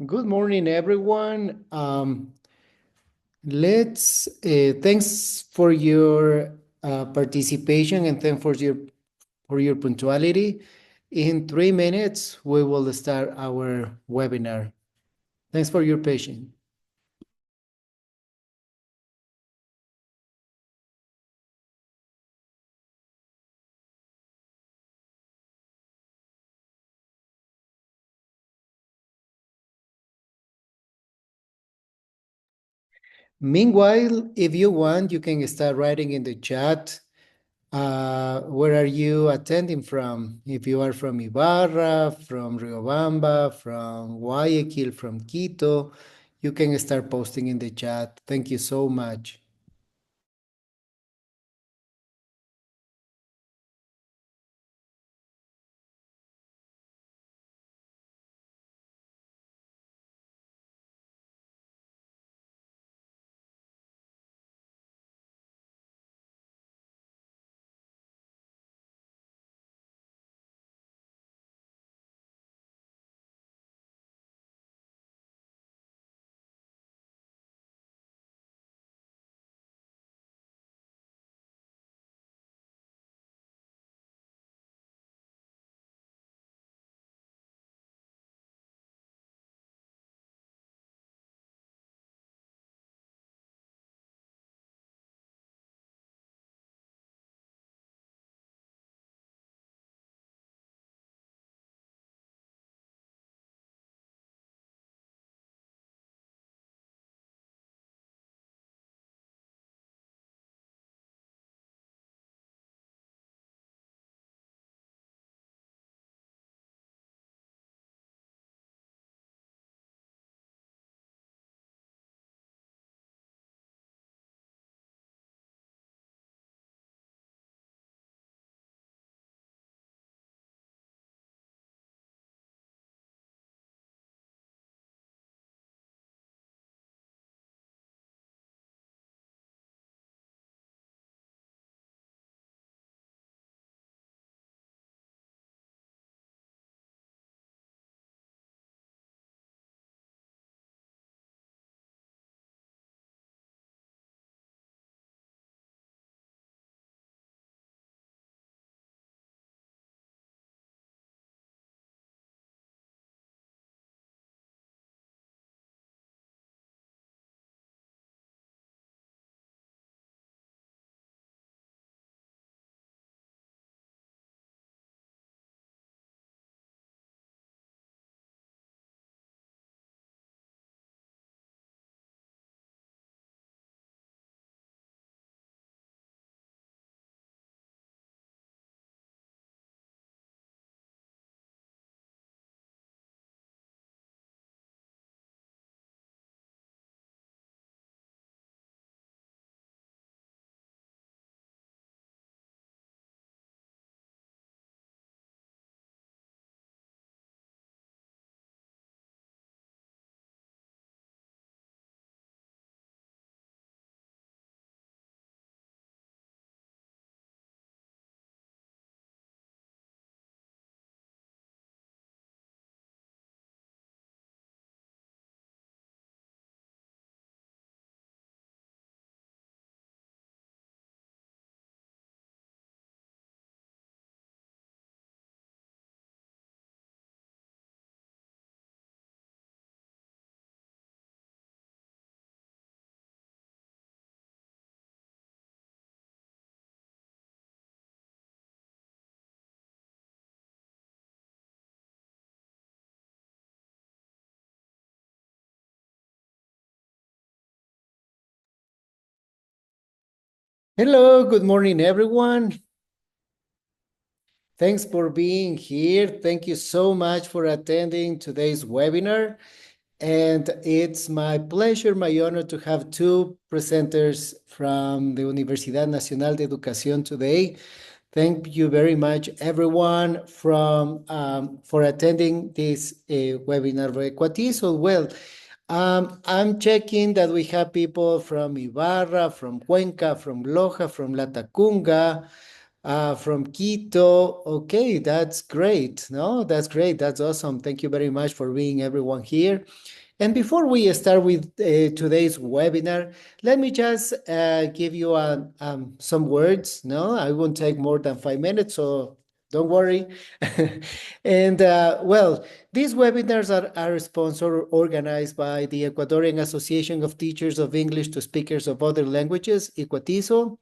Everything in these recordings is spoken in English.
Good morning, everyone. Thanks for your participation and thanks for your punctuality. In 3 minutes, we will start our webinar. Thanks for your patience. Meanwhile, if you want, you can start writing in the chat. Where are you attending from? If you are from Ibarra, from Riobamba, from Guayaquil, from Quito, you can start posting in the chat. Thank you so much. Hello, good morning, everyone. Thanks for being here. Thank you so much for attending today's webinar. And it's my pleasure, my honor to have two presenters from the Universidad Nacional de Educación today. Thank you very much, everyone, for attending this webinar of ECUATESOL. Well, I'm checking that we have people from Ibarra, from Cuenca, from Loja, from Latacunga, from Quito. Okay, that's great. No, that's great. That's awesome. Thank you very much for being everyone here. And before we start with today's webinar, let me just give you some words. No, I won't take more than 5 minutes, so don't worry. And well, these webinars are sponsored or organized by the Ecuadorian Association of Teachers of English to Speakers of Other Languages, ECUATESOL,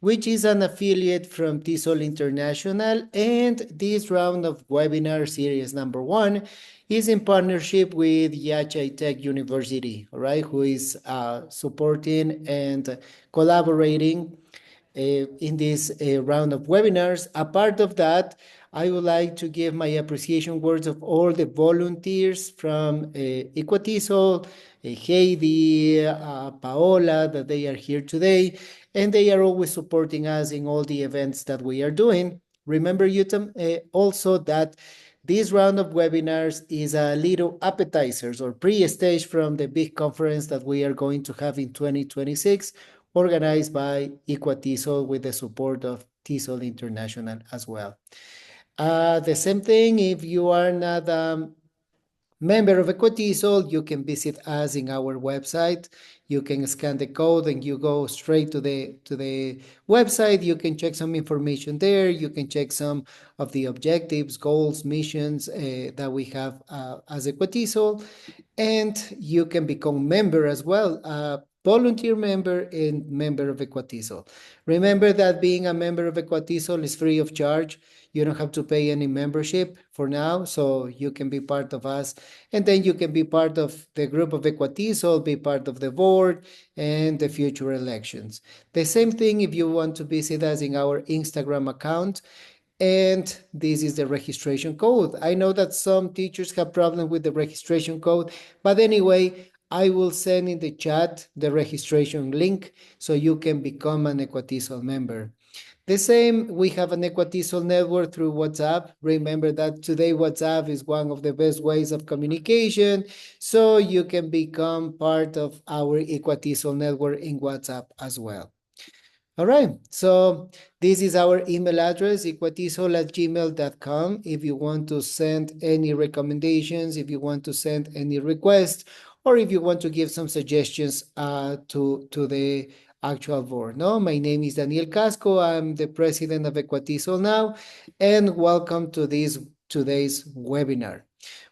which is an affiliate from TESOL International. And this round of webinar series number 1 is in partnership with Yachay Tech University, all right, who is supporting and collaborating in this round of webinars. A part of that, I would like to give my appreciation words of all the volunteers from ECUATESOL, Heidi, Paola, that they are here today, and they are always supporting us in all the events that we are doing. Remember, Yutam, also that this round of webinars is a little appetizers or pre-stage from the big conference that we are going to have in 2026, organized by ECUATESOL with the support of TESOL International as well. The same thing, if you are not member of ECUATESOL, you can visit us in our website. You can scan the code and you go straight to the website. You can check some information there. You can check some of the objectives, goals, missions that we have as ECUATESOL, and you can become member as well, volunteer member and member of ECUATESOL. Remember that being a member of ECUATESOL is free of charge. You don't have to pay any membership for now, so you can be part of us. And then you can be part of the group of ECUATESOL, be part of the board and the future elections. The same thing if you want to visit us in our Instagram account. And this is the registration code. I know that some teachers have problems with the registration code, but anyway, I will send in the chat the registration link so you can become an ECUATESOL member. The same, we have an ECUATESOL network through WhatsApp. Remember that today WhatsApp is one of the best ways of communication, so you can become part of our ECUATESOL network in WhatsApp as well. All right, so this is our email address, ecuatesol@gmail.com. If you want to send any recommendations, if you want to send any requests, or if you want to give some suggestions to the actual board. No, my name is Daniel Casco. I'm the president of ECUATESOL now, and welcome to this today's webinar.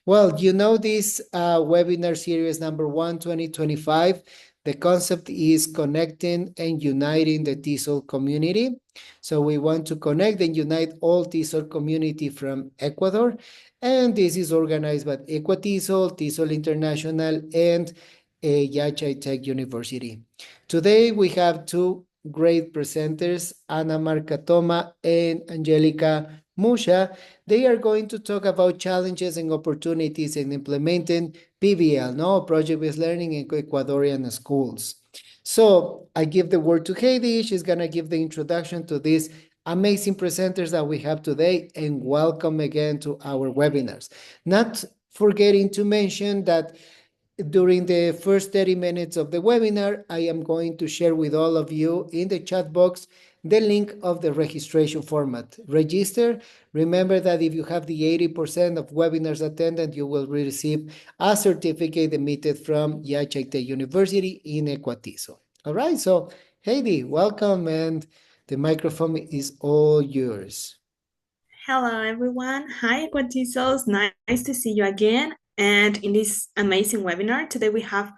Well, you know this webinar series number 1, 2025. The concept is connecting and uniting the TESOL community. So we want to connect and unite all TESOL community from Ecuador. And this is organized by ECUATESOL, TESOL International, and Yachay Tech University. Today we have two great presenters, Ana Marcatoma and Angélica Muzha. They are going to talk about challenges and opportunities in implementing PBL, no, project-based learning in Ecuadorian schools. So I give the word to Heidi. She's gonna give the introduction to these amazing presenters that we have today, and welcome again to our webinars. Not forgetting to mention that during the first 30 minutes of the webinar, I am going to share with all of you in the chat box the link of the registration format. Register. Remember that if you have the 80% of webinars attended, you will receive a certificate emitted from Yachay Tech University in ECUATESOL. All right, so Heidi, welcome, and the microphone is all yours. Hello, everyone. Hi, ECUATESOLs. Nice to see you again. And in this amazing webinar, today we have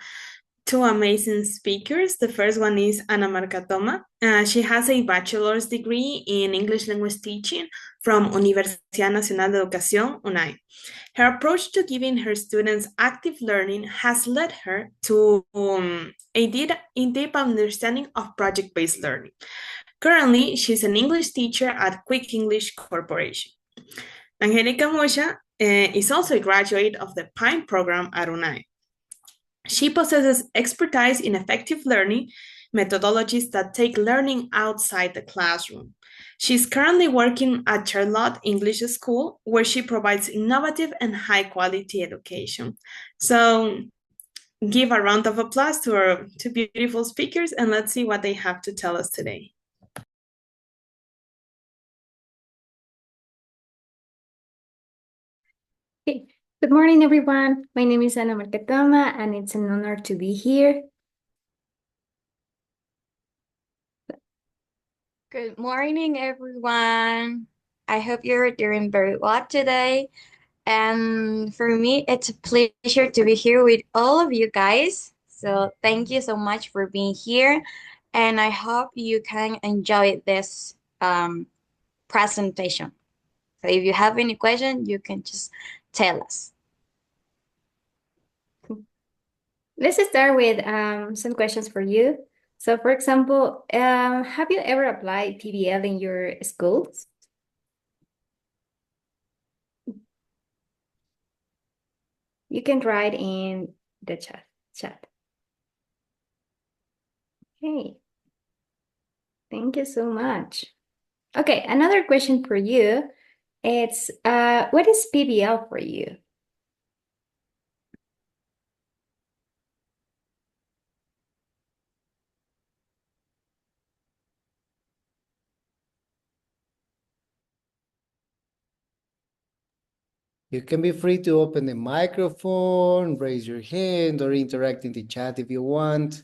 two amazing speakers. The first one is Ana Marcatoma. She has a bachelor's degree in English language teaching from Universidad Nacional de Educación, UNAI. Her approach to giving her students active learning has led her to a deep understanding of project-based learning. Currently, she's an English teacher at Quick English Corporation. Angélica Muzha is also a graduate of the PINE program at UNAI. She possesses expertise in effective learning methodologies that take learning outside the classroom. She's currently working at Charlotte English School, where she provides innovative and high-quality education. So give a round of applause to our two beautiful speakers, and let's see what they have to tell us today. Okay. Good morning, everyone. My name is Ana Marcatoma, and it's an honor to be here. Good morning, everyone. I hope you're doing very well today. And for me, it's a pleasure to be here with all of you guys. So thank you so much for being here. And I hope you can enjoy this presentation. So if you have any question, you can just tell us. Let's start with some questions for you. So, for example, have you ever applied PBL in your schools? You can write in the chat. Okay. Thank you so much. Okay, another question for you. It's what is PBL for you? You can be free to open the microphone, raise your hand, or interact in the chat if you want.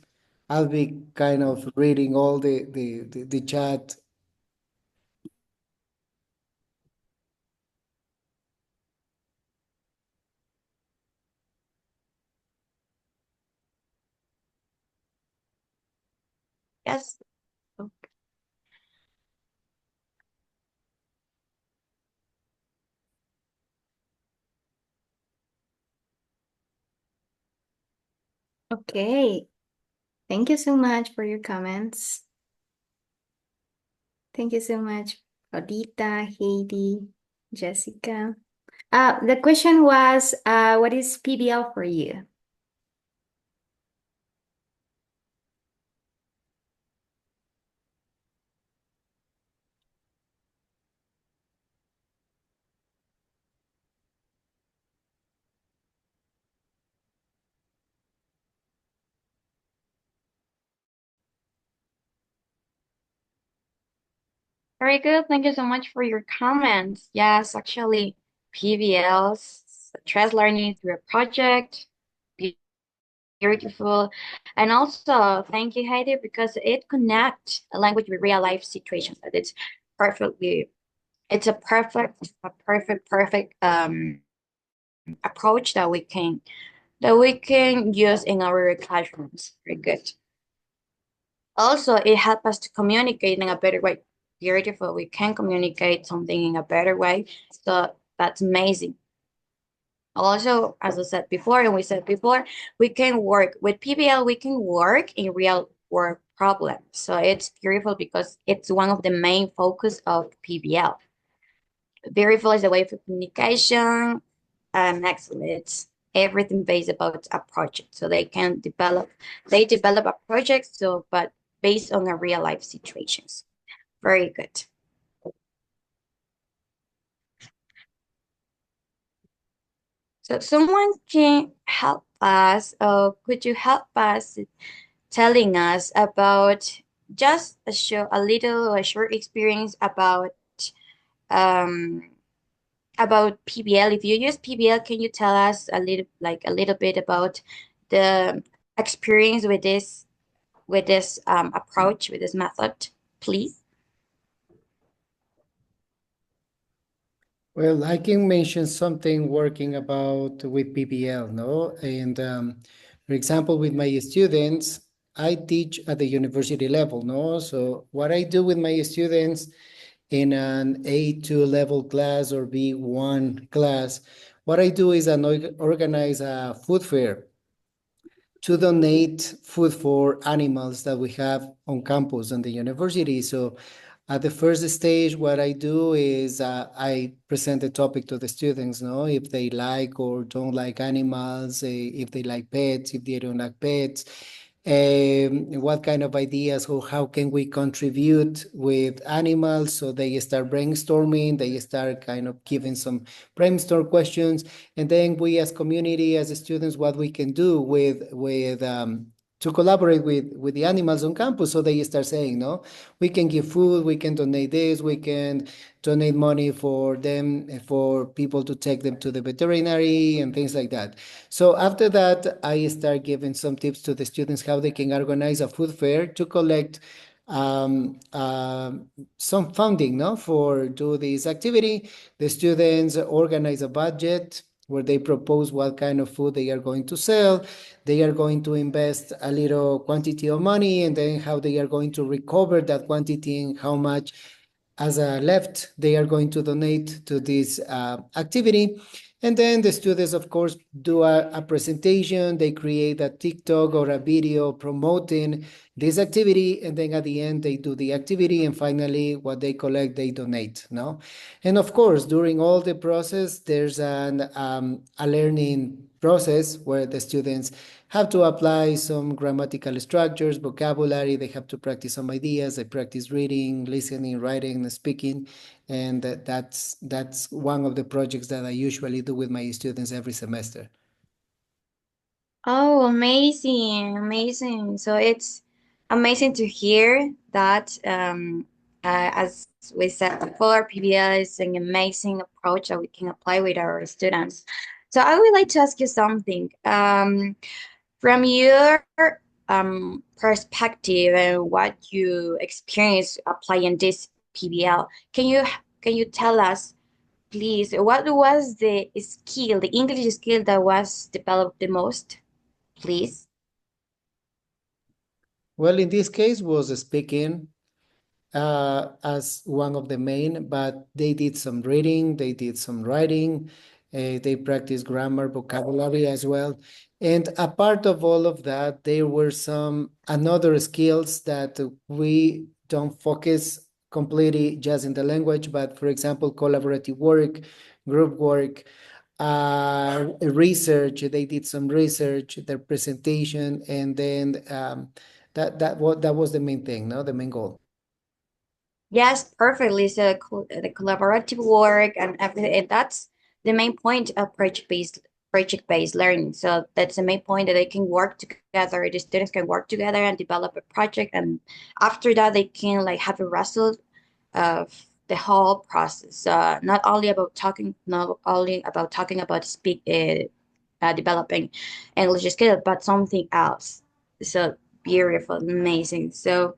I'll be kind of reading all the chat. Yes. Okay. Thank you so much for your comments. Thank you so much, Odita, Heidi, Jessica. The question was, what is PBL for you? Very good. Thank you so much for your comments. Yes, actually, PBLs, stress learning through a project, beautiful. And also, thank you, Heidi, because it connects a language with real life situations. That it's perfectly, it's a perfect approach that we can use in our classrooms. Very good. Also, it helps us to communicate in a better way. Beautiful. We can communicate something in a better way. So that's amazing. Also, as I said before, and we said before, we can work with PBL, we can work in real world problems. So it's beautiful because it's one of the main focus of PBL. Beautiful is a way for communication, and excellent. It's everything based about a project. So they develop a project, so but based on a real life situations. Very good. So someone can help us, or could you help us telling us about just a short experience um about PBL. If you use PBL, can you tell us a little bit about the experience with this approach, with this method, please? Well, I can mention something working about with PBL, no? And for example, with my students, I teach at the university level, no? So what I do with my students in an A2 level class or B1 class, what I do is organize a food fair to donate food for animals that we have on campus and the university. So at the first stage, what I do is I present the topic to the students, no, if they like or don't like animals, if they like pets, if they don't like pets, what kind of ideas or how can we contribute with animals. So they start brainstorming, they start kind of giving some brainstorm questions, and then we as community, as students, what we can do with to collaborate with the animals on campus. So they start saying, no, we can give food, we can donate this, we can donate money for them, for people to take them to the veterinary and things like that. So after that, I start giving some tips to the students how they can organize a food fair to collect some funding, no, for do this activity. The students organize a budget where they propose what kind of food they are going to sell. They are going to invest a little quantity of money, and then how they are going to recover that quantity and how much as a left they are going to donate to this activity. And then the students, of course, do a presentation. They create a TikTok or a video promoting this activity, and then at the end they do the activity, and finally what they collect they donate. No, and of course during all the process there's a learning process where the students have to apply some grammatical structures, vocabulary. They have to practice some ideas. They practice reading, listening, writing, speaking, and that's one of the projects that I usually do with my students every semester. Oh, amazing, amazing. So it's amazing to hear that. As we said before, PBL is an amazing approach that we can apply with our students. So I would like to ask you something. From your perspective and what you experience applying this PBL, can you tell us, please, what was the skill, the English skill that was developed the most? Please. Well, in this case was speaking as one of the main, but they did some reading, they did some writing, they practiced grammar, vocabulary as well. And a part of all of that, there were some another skills that we don't focus completely just in the language, but for example, collaborative work, group work, research. They did some research, their presentation, and then that was the main thing, no, the main goal. Yes, perfectly. So the collaborative work and everything, and that's the main point of project-based learning. So that's the main point that they can work together. The students can work together and develop a project, and after that, they can like have a result of the whole process. Not only about talking about developing English skills, but something else. So beautiful, amazing. So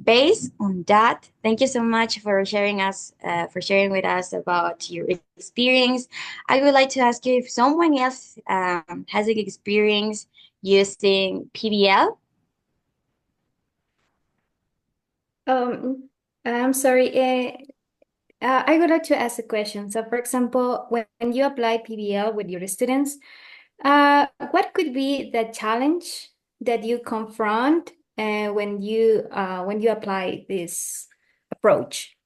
based on that, thank you so much for sharing with us about your experience. I would like to ask you if someone else has an experience using PBL. I'm sorry. I would like to ask a question. So, for example, when you apply PBL with your students, what could be the challenge that you confront when you apply this approach?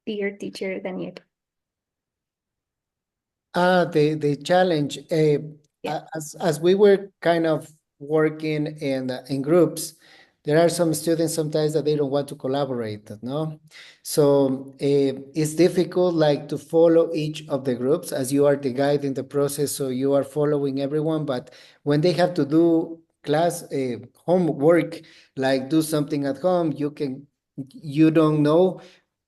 Dear teacher Daniel. The challenge, Yeah. as we were kind of working in groups, there are some students sometimes that they don't want to collaborate, no? So it's difficult like to follow each of the groups as you are the guide in the process, so you are following everyone, but when they have to do class homework, like do something at home, you don't know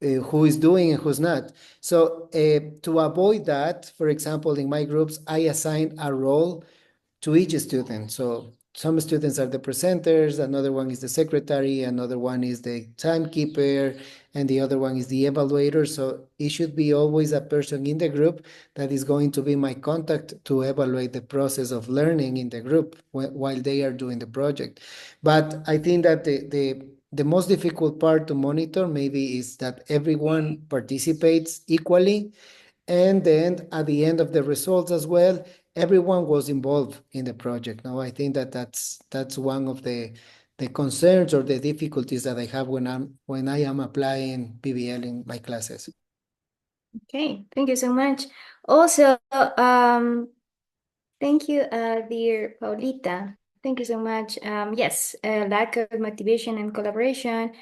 who is doing and who's not. So to avoid that, for example, in my groups, I assign a role to each student. So some students are the presenters, another one is the secretary, another one is the timekeeper, and the other one is the evaluator. So it should be always a person in the group that is going to be my contact to evaluate the process of learning in the group while they are doing the project. But I think that the most difficult part to monitor maybe is that everyone participates equally, and then at the end of the results as well, everyone was involved in the project. Now, I think that that's one of the concerns or the difficulties that I have when I am applying PBL in my classes. Okay, thank you so much. Also, thank you, dear Paulita. Thank you so much. Yes, lack of motivation and collaboration.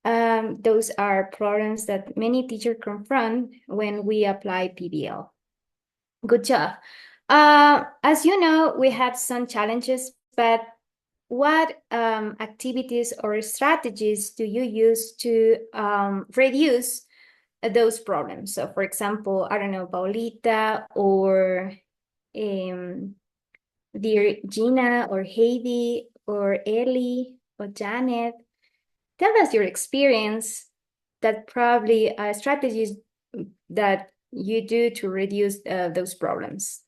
Those are problems that many teachers confront when we apply PBL. Good job. As you know, we had some challenges, but what activities or strategies do you use to reduce those problems? So, for example, I don't know, Paulita or dear Gina or Heidi or Ellie or Janet, tell us your experience that probably strategies that you do to reduce those problems.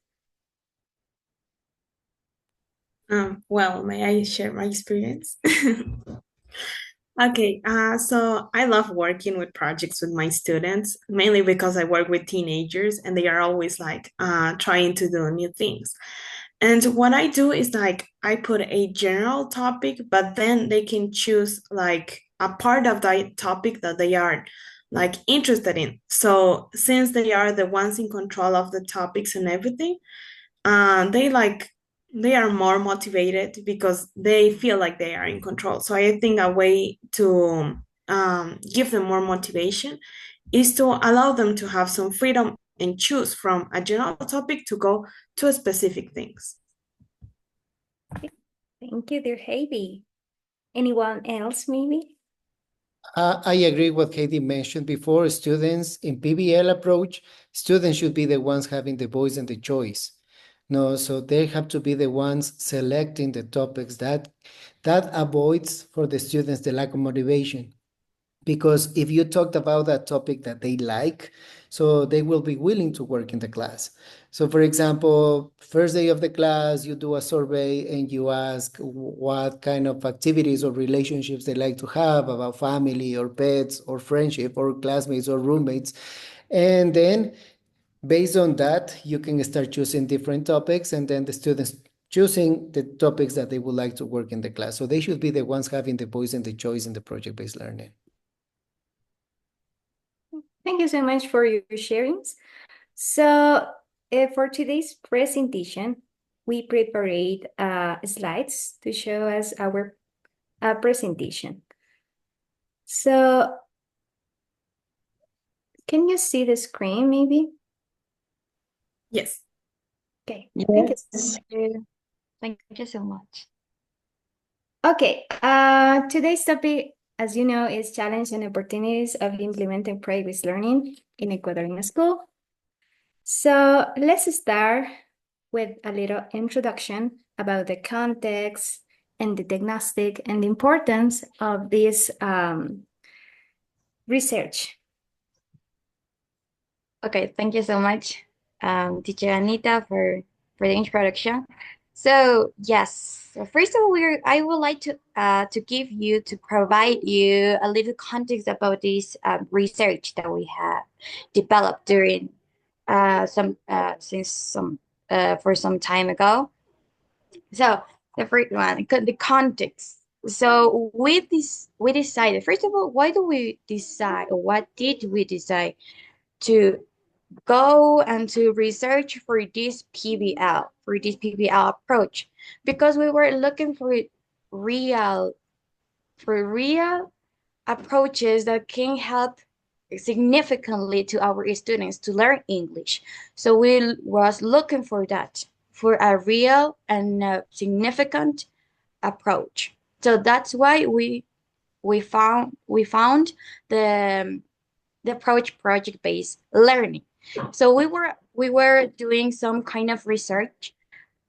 Well, may I share my experience? Okay, so I love working with projects with my students, mainly because I work with teenagers and they are always like trying to do new things. And what I do is like I put a general topic, but then they can choose like a part of that topic that they are like interested in. So since they are the ones in control of the topics and everything, they like they are more motivated because they feel like they are in control. So I think a way to give them more motivation is to allow them to have some freedom and choose from a general topic to go to specific things. Thank you, dear Heidi. Anyone else, maybe? I agree what Katie mentioned before. Students in PBL approach, students should be the ones having the voice and the choice. No, so they have to be the ones selecting the topics that avoids for the students the lack of motivation. Because if you talked about that topic that they like, so they will be willing to work in the class. So for example, first day of the class, you do a survey and you ask what kind of activities or relationships they like to have about family or pets or friendship or classmates or roommates. And then based on that, you can start choosing different topics and then the students choosing the topics that they would like to work in the class. So they should be the ones having the voice and the choice in the project-based learning. Thank you so much for your sharings. So for today's presentation, we prepared slides to show us our presentation. So can you see the screen maybe? Yes. Okay, thank you. Thank you so much. Okay, today's topic, as you know, is challenge and opportunities of implementing project-based learning in Ecuadorian school. So let's start with a little introduction about the context and the diagnostic and the importance of this research. Okay, thank you so much, teacher Anita, for the introduction. So yes, so first of all, I would like to provide you a little context about this research that we have developed during for some time ago. So the first one, the context. So we decided, first of all, why do we decide, or what did we decide to go and to research for this PBL approach? Because we were looking for real approaches that can help significantly to our students to learn English. So we was looking for that, for a real and significant approach. So that's why we found the approach project-based learning. So we were doing some kind of research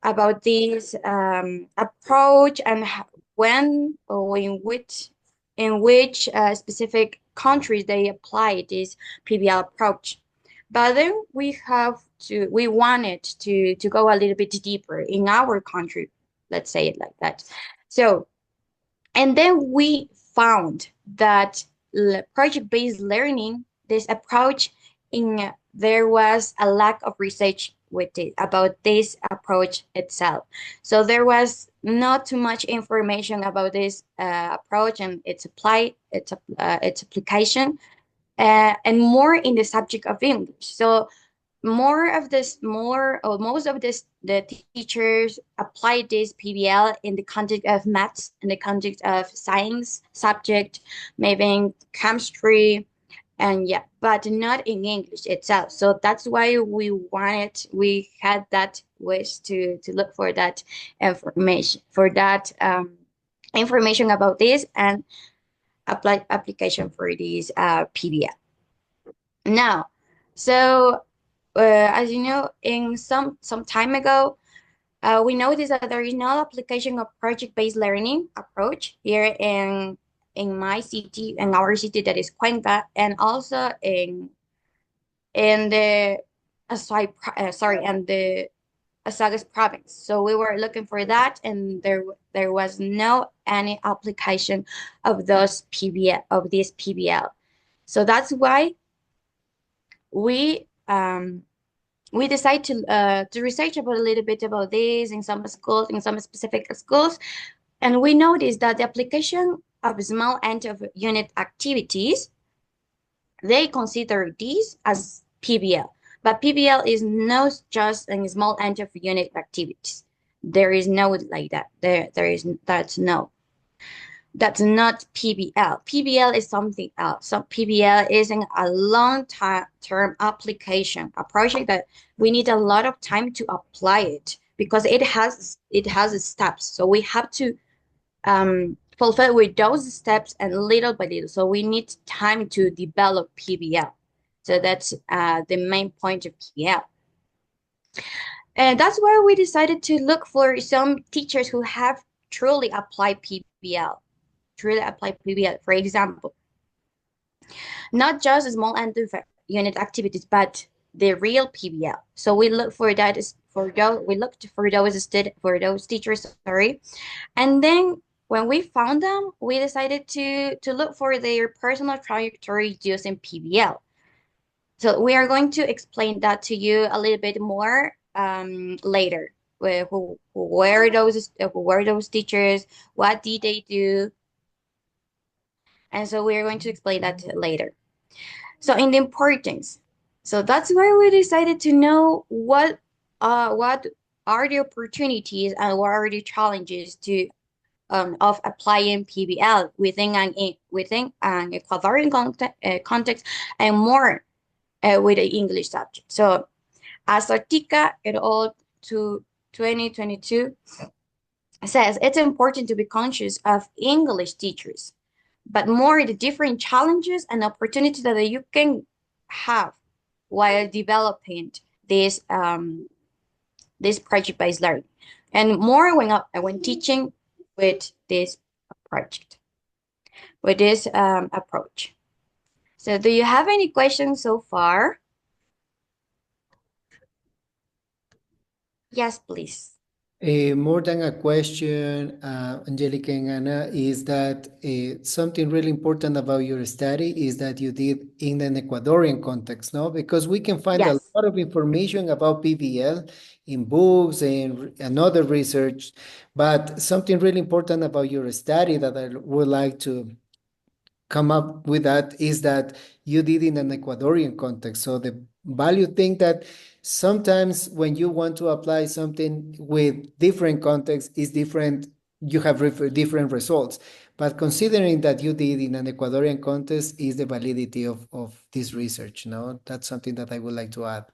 about this approach and when or in which specific countries they apply this PBL approach. But then we wanted to go a little bit deeper in our country, let's say it like that. So, and then we found that project-based learning, this approach, there was a lack of research with it about this approach itself. So there was not too much information about this approach and its application, and more in the subject of English. So most of the teachers apply this PBL in the context of maths, in the context of science subject, maybe in chemistry, and yeah, but not in English itself. So that's why we had that wish to look for that information about this and apply application for this PBL. Now, so as you know, in some time ago, we noticed that there is no application of project-based learning approach here in my city, in our city, that is Cuenca, and also in the and the Asagas province. So we were looking for that, and there was no any application of this PBL. So that's why we we decided to research about a little bit about this in some schools, in some specific schools, and we noticed that the application of small end of unit activities, they consider these as PBL. But PBL is not just a small end of unit activities. There is no like that. That's not PBL. PBL is something else. So PBL is a long-term application, a project that we need a lot of time to apply it because it has steps. So we have to fulfill with those steps and little by little. So we need time to develop PBL. So that's the main point of PBL. And that's why we decided to look for some teachers who have truly applied PBL. For example, not just small end unit activities, but the real PBL. So we look for that for those teachers, sorry. And then when we found them, we decided to look for their personal trajectory using PBL. So we are going to explain that to you a little bit more later. Who were those teachers? What did they do? And so we are going to explain that later. So in the importance, so that's why we decided to know what are the opportunities and what are the challenges of applying PBL within an Ecuadorian context and more with the English subject. So as Artica et al. To 2022 says, it's important to be conscious of English teachers, but more the different challenges and opportunities that you can have while developing this project-based learning, and more when teaching with this project, with this approach. So do you have any questions so far? Yes, please. More than a question, Angélica and Ana, is that something really important about your study is that you did in an Ecuadorian context, no? Because we can find a Yes. lot of information about PBL in books and other research, but something really important about your study that I would like to come up with that is that you did in an Ecuadorian context. So the value thing that sometimes when you want to apply something with different context is different, you have different results. But considering that you did in an Ecuadorian context is the validity of this research, no? That's something that I would like to add.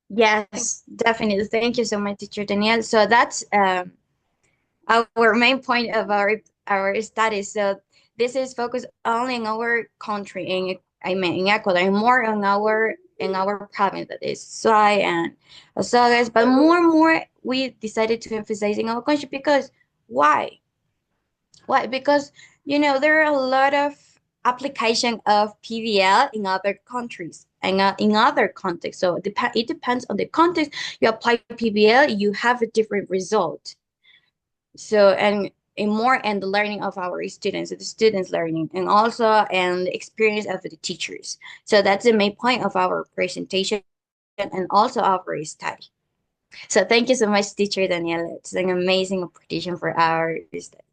Yes, definitely. Thank you so much, Teacher Danielle. So that's our main point of our study. So this is focused only in our country, in Ecuador, and more in our province, that is Suai and Azogues. But more and more, we decided to emphasize in our country because why? Why? Because there are a lot of application of PVL in other countries and in other contexts. So it depends on the context. You apply PVL, you have a different result. So and more and the learning of our students, the students learning, and also and the experience of the teachers. So that's the main point of our presentation and also our study. So thank you so much, Teacher Daniela. It's an amazing opportunity for our study.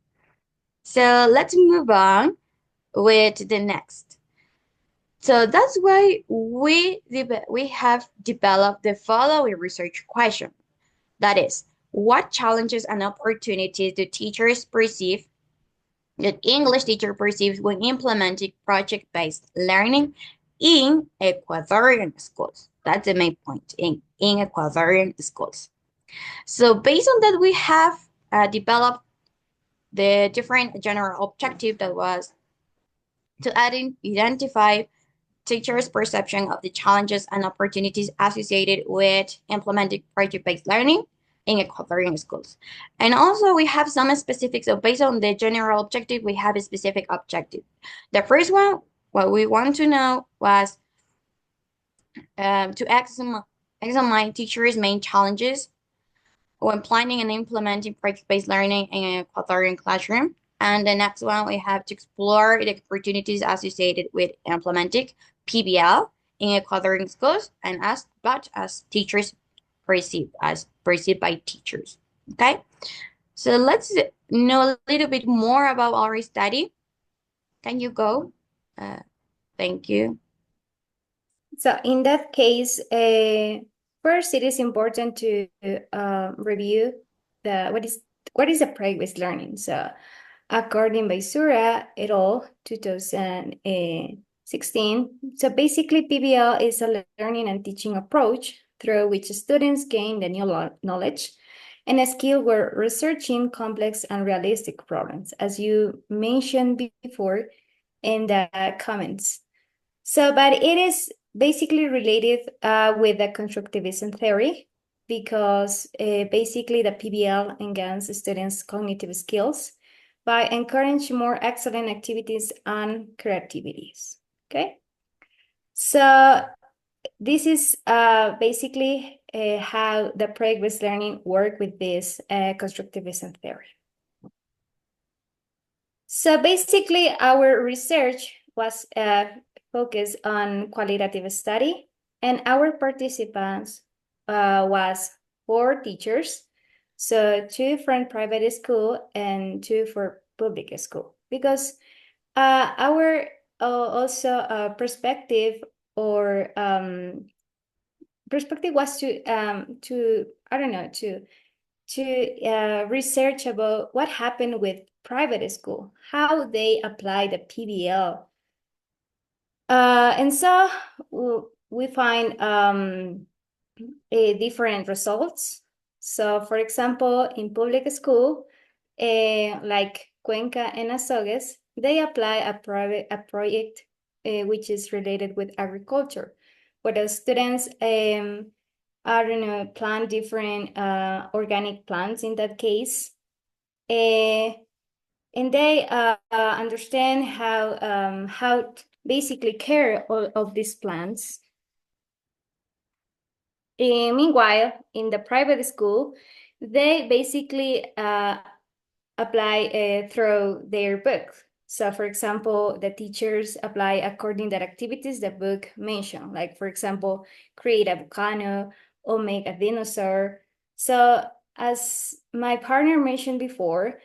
So let's move on with the next. So that's why we have developed the following research question. That is, what challenges and opportunities do teachers perceive that English teacher perceives when implementing project-based learning in Ecuadorian schools. That's the main point, in Ecuadorian schools. So based on that, we have developed the different general objective that was to identify teachers' perception of the challenges and opportunities associated with implementing project-based learning in Ecuadorian schools. And also we have some specifics. So based on the general objective, we have a specific objective. The first one, what we want to know was to examine teachers' main challenges when planning and implementing project-based learning in an Ecuadorian classroom. And the next one, we have to explore the opportunities associated with implementing PBL in Ecuadorian schools and as teachers perceived by teachers. Okay, so let's know a little bit more about our study. Can you go? Thank you. So in that case, first it is important to review what is a project-based learning. So according by Sura et al. 2016, so basically PBL is a learning and teaching approach through which students gain the new knowledge and a skill where researching complex and realistic problems, as you mentioned before in the comments. So, but it is basically related with the constructivism theory because basically the PBL enhances students' cognitive skills by encouraging more excellent activities and creativities. Okay, so this is basically how the project-based learning work with this constructivism theory. So basically, our research was focused on qualitative study, and our participants was 4 teachers, so 2 from private school and 2 for public school, because our also perspective or perspective was to I don't know to research about what happened with private school, how they apply the PBL. And so we find different results. So for example, in public school, like Cuenca and Azogues, they apply a project which is related with agriculture, where the students I don't know, plant different organic plants in that case. And they understand how basically care of these plants. Meanwhile, in the private school, they basically apply through their book. So for example, the teachers apply according to the activities the book mentioned, like for example, create a volcano or make a dinosaur. So as my partner mentioned before,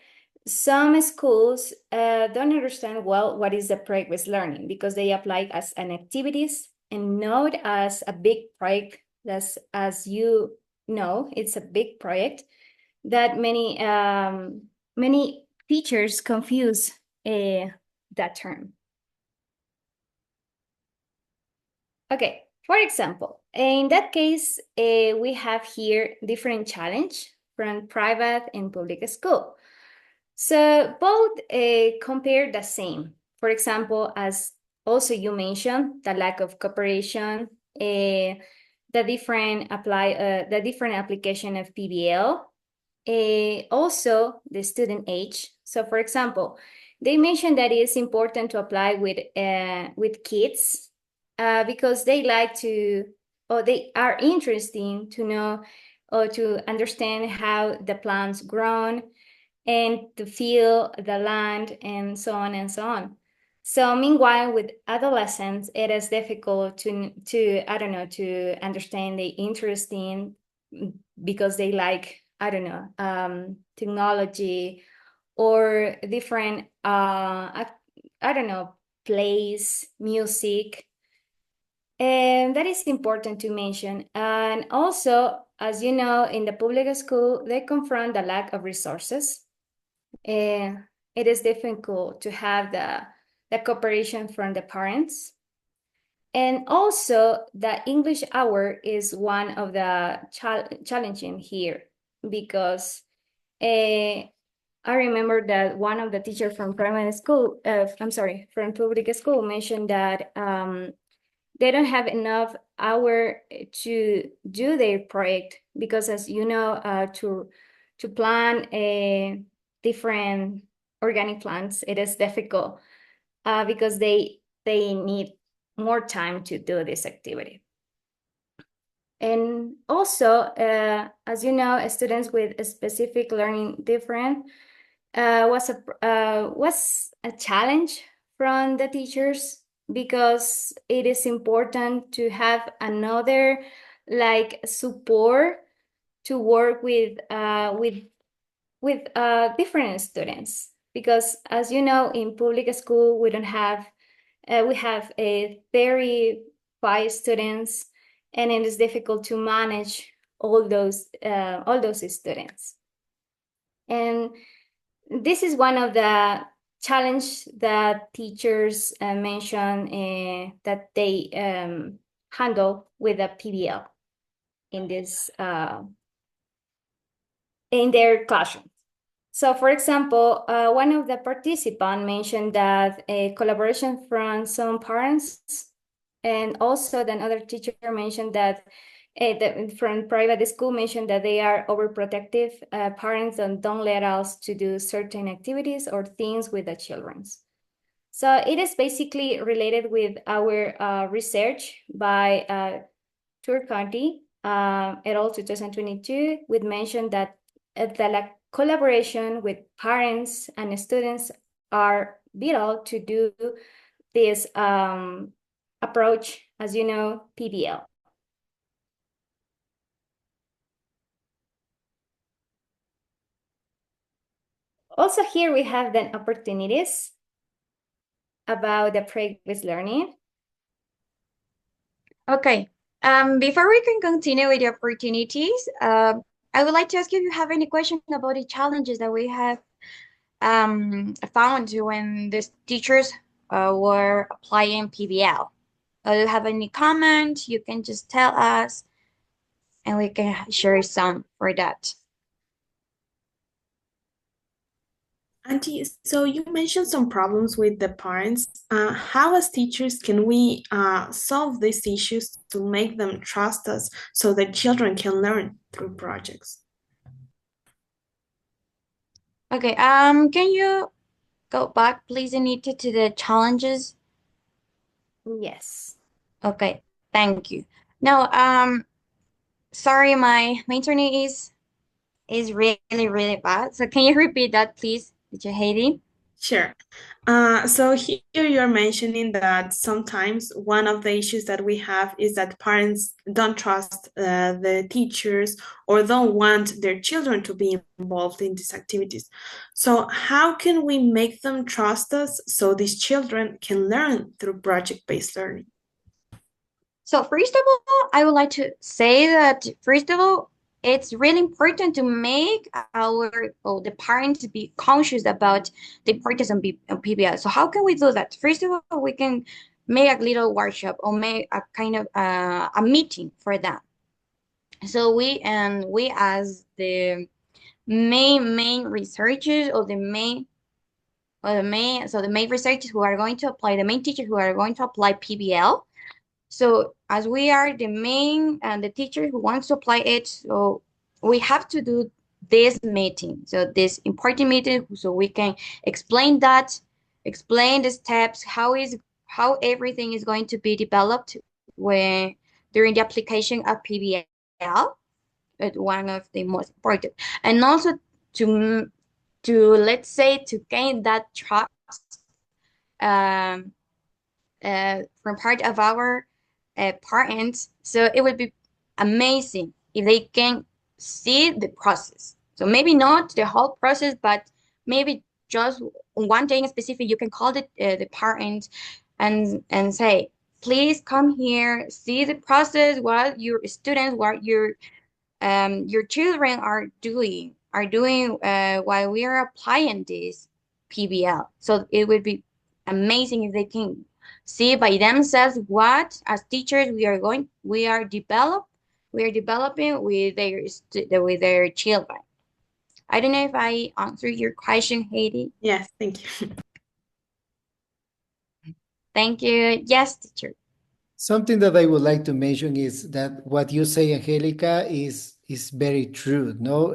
some schools don't understand well what is the project-based learning because they apply it as an activities and not as a big project. As you know, it's a big project that many teachers confuse that term. Okay, for example, in that case, we have here different challenge from private and public school. So both compare the same. For example, as also you mentioned, the lack of cooperation, the different application of PBL, also the student age. So for example, they mentioned that it is important to apply with kids because they like to, or they are interested to know or to understand how the plants grown and to feel the land and so on and so on. So meanwhile, with adolescents, it is difficult to I don't know, to understand the interest in because they like, I don't know, technology or different, I don't know, plays, music. And that is important to mention. And also, as you know, in the public school, they confront the lack of resources. And it is difficult to have the cooperation from the parents. And also the English hour is one of the challenging here because I remember that one of the teachers from primary school, from public school mentioned that they don't have enough hour to do their project because, as you know, to plan a different organic plants, it is difficult because they need more time to do this activity. And also, as you know, students with a specific learning different was a challenge from the teachers because it is important to have another like support to work with different students because, as you know, in public school we don't have we have a 35 students, and it is difficult to manage all those students. And this is one of the challenge that teachers mention that they handle with a PBL in this in their classroom. So, for example, one of the participants mentioned that a collaboration from some parents, and also then other teacher mentioned that from private school mentioned that they are overprotective parents and don't let us to do certain activities or things with the children. So it is basically related with our research by Tour County et al. 2022, which mentioned that the collaboration with parents and students are vital to do this approach, as you know, PBL. Also here we have then opportunities about the previous learning. Okay. Before we can continue with the opportunities, I would like to ask you if you have any question about the challenges that we have found when the teachers were applying PBL. Do you have any comment? You can just tell us, and we can share some for that. Auntie, so you mentioned some problems with the parents. How, as teachers, can we solve these issues to make them trust us so that children can learn through projects? Okay, can you go back, please, Anita, to the challenges? Yes. Okay, thank you. Now, sorry, my internet is really bad. So can you repeat that, please, Teacher Heidi? Sure. So here you're mentioning that sometimes one of the issues that we have is that parents don't trust the teachers or don't want their children to be involved in these activities. So how can we make them trust us so these children can learn through project-based learning? So first of all, I would like to say that first of all, it's really important to make the parents be conscious about the importance of PBL. So how can we do that? First of all, we can make a little workshop or make a kind of a meeting for that. So we as the main researchers or the main researchers who are going to apply, the main teachers who are going to apply PBL. So as we are the main and the teacher who wants to apply it, so we have to do this meeting. So this important meeting, so we can explain the steps, how everything is going to be developed when during the application of PBL. It's one of the most important, and also to let's say to gain that trust um, from part of our parents. So it would be amazing if they can see the process. So maybe not the whole process, but maybe just one day in specific, you can call the parent and say, please come here, see the process, what your students, what your children are doing while we are applying this. PBL. So it would be amazing if they can see by themselves what as teachers we are developing with their children. I don't know if I answered your question, Heidi. Yes, thank you. Thank you. Yes, teacher. Something that I would like to mention is that what you say, Angelica, is very true. No,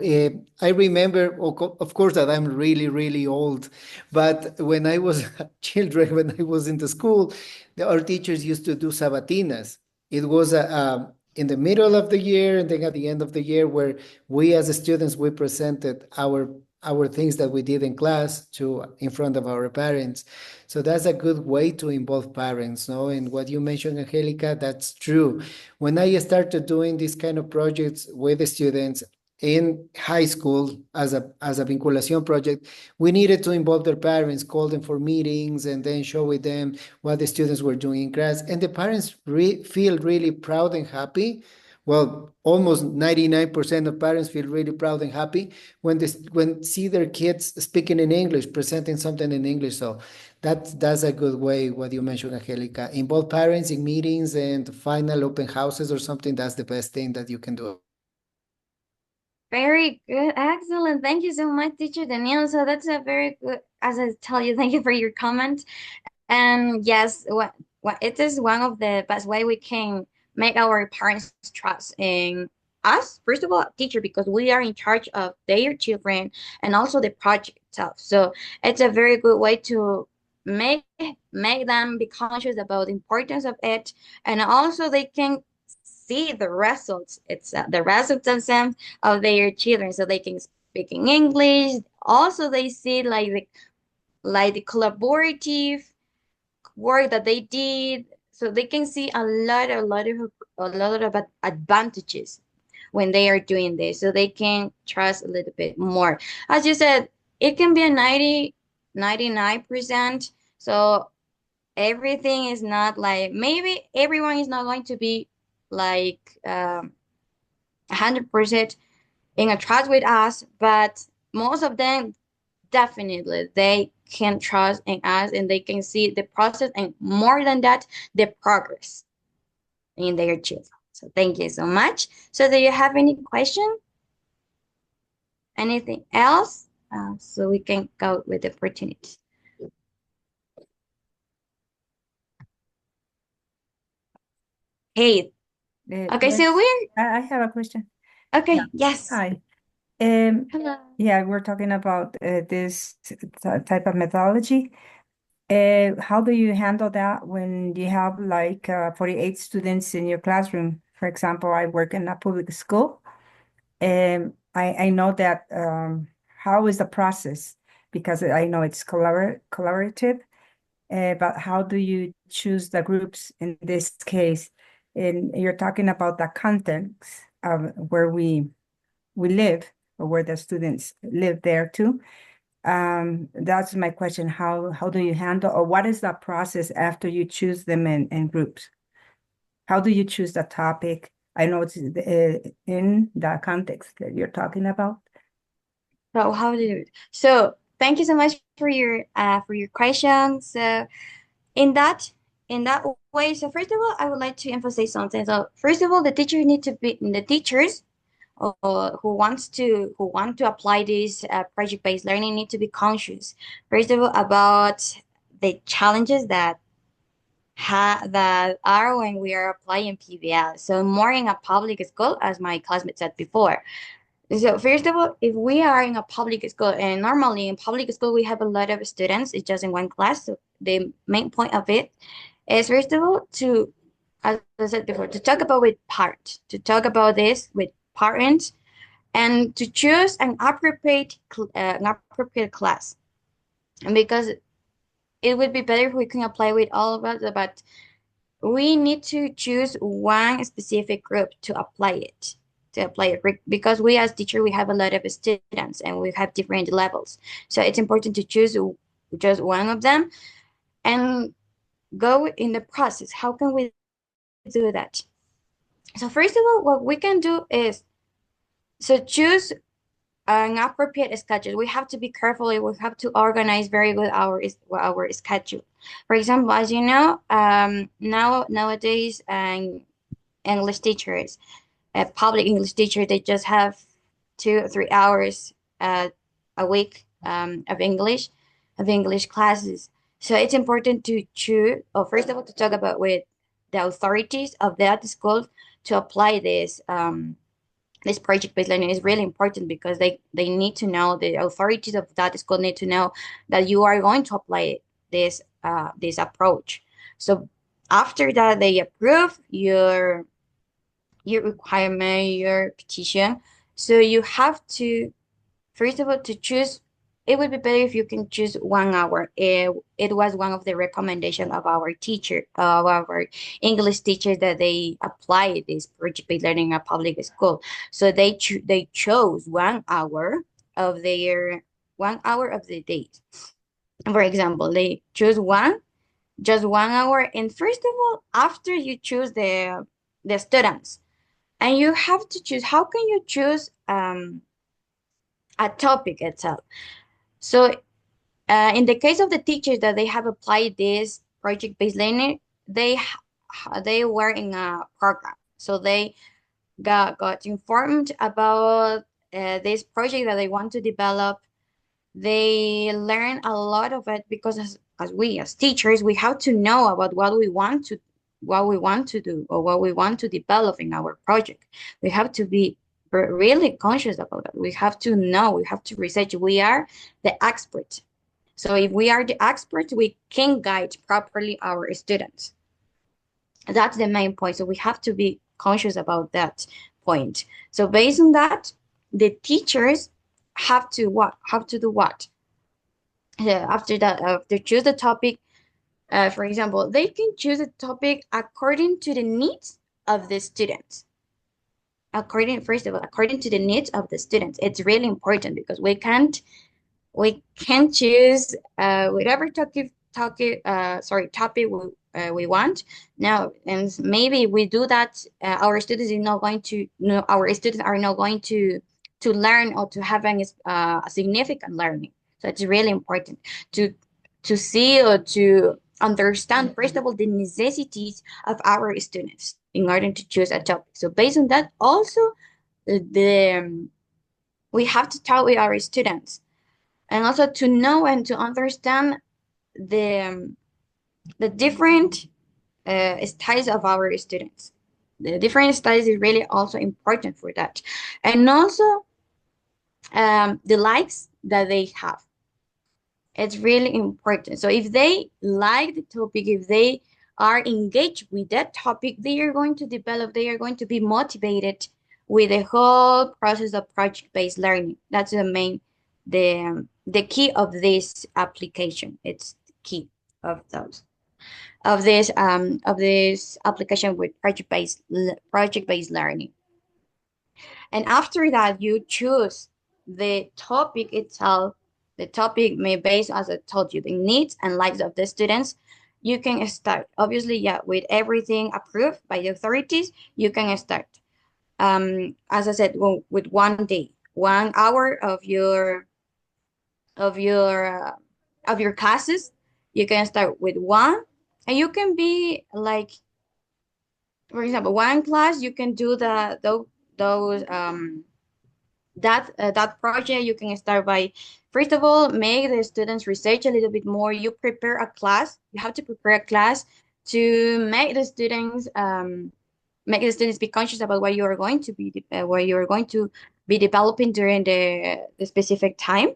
I remember, of course, that I'm really, really old, but when I was children, when I was in the school, our teachers used to do sabatinas. It was in the middle of the year and then at the end of the year, where we as students we presented our things that we did in class to in front of our parents. So that's a good way to involve parents, no? And what you mentioned, Angelica, that's true. When I started doing these kind of projects with the students in high school as a vinculación project, we needed to involve their parents, call them for meetings, and then show with them what the students were doing in class. And the parents feel really proud and happy. Well, almost 99% of parents feel really proud and happy when see their kids speaking in English, presenting something in English. So that's a good way, what you mentioned, Angelica. Involve parents in meetings and final open houses or something. That's the best thing that you can do. Very good. Excellent. Thank you so much, teacher Daniel. So that's a very good, as I tell you, thank you for your comment. And yes, what it is one of the best way we can make our parents trust in us. First of all, teacher, because we are in charge of their children and also the project itself. So it's a very good way to make them be conscious about the importance of it, and also they can see the results. It's the results of their children, so they can speak in English. Also, they see like the collaborative work that they did, so they can see a lot of advantages when they are doing this, so they can trust a little bit more. As you said, it can be a 99%. So everything is not like, maybe everyone is not going to be like 100% in a trust with us, but most of them definitely they can trust in us and they can see the process, and more than that, the progress in their children. So thank you so much. So do you have any question? Anything else? So we can go with the opportunities. Hey, okay, Yes, so I have a question. okay, Yeah. yes. Hi. Hello. Yeah, we're talking about this type of methodology. How do you handle that when you have like 48 students in your classroom? For example, I work in a public school. I know that how is the process? Because I know it's collaborative, but how do you choose the groups in this case? And you're talking about the context of where we live, or where the students live there too. That's my question. How do you handle, or what is the process after you choose them in groups? How do you choose the topic? I know it's in the context that you're talking about. So how do you? So thank you so much for your question. So in that way, so first of all, I would like to emphasize something. So first of all, the teachers who want to apply this project-based learning need to be conscious, first of all, about the challenges that are when we are applying PBL. So more in a public school, as my classmate said before. So first of all, if we are in a public school, and normally in public school we have a lot of students, it's just in one class. So the main point of it is first of all to, as I said before, to talk about this with parents, and to choose an appropriate class, and because it would be better if we can apply with all of us, but we need to choose one specific group to apply it. Because we as teacher, we have a lot of students and we have different levels, so it's important to choose just one of them and go in the process. How can we do that? So first of all, what we can do is choose an appropriate schedule. We have to be careful. We have to organize very good our schedule. For example, as you know, nowadays, English teachers, public English teacher, they just have 2 or 3 hours a week of English classes. So it's important to choose, or first of all, to talk about with the authorities of that school to apply this project-based learning is really important because they need to know, the authorities of that school need to know that you are going to apply this approach. So after that, they approve your requirement, your petition. So you have to, first of all, to choose. It would be better if you can choose 1 hour. It was one of the recommendation of our teacher, of our English teachers, that they apply this project-based learning at public school. So they chose 1 hour of their 1 hour of the day. For example, they choose just 1 hour. And first of all, after you choose the students, and you have to choose, how can you choose a topic itself? So in the case of the teachers that they have applied this project-based learning, they were in a program. So they got informed about this project that they want to develop. They learn a lot of it because as we as teachers, we have to know about what we want to do or what we want to develop in our project. We have to be really conscious about it. We have to know, we have to research. We are the experts. So if we are the experts, we can guide properly our students. That's the main point. So we have to be conscious about that point. So based on that, the teachers have to what? Have to do what? After that, after choose the topic, for example, they can choose a topic according to the needs of the students. First of all, according to the needs of the students. It's really important because we can't choose whatever topic we want. Now, and maybe we do that, our students are not going to learn or to have a significant learning. So it's really important to see or to understand, first of all, the necessities of our students in order to choose a topic. So based on that, also we have to talk with our students, and also to know and to understand the different styles of our students. The different styles is really also important for that, and also the likes that they have. It's really important. So if they like the topic, if they are engaged with that topic, they are going to develop, they are going to be motivated with the whole process of project-based learning. That's the key of this application. It's the key of this application with project-based learning. And after that, you choose the topic itself. The topic may base, as I told you, the needs and likes of the students. You can start, obviously, with everything approved by the authorities. You can start, as I said, with 1 day, 1 hour of your classes. You can start with one, and you can be like, for example, one class. You can do those that project. You can start by, first of all, make the students research a little bit more. You prepare a class. You have to prepare a class to make the students be conscious about what you are going to be developing during the specific time.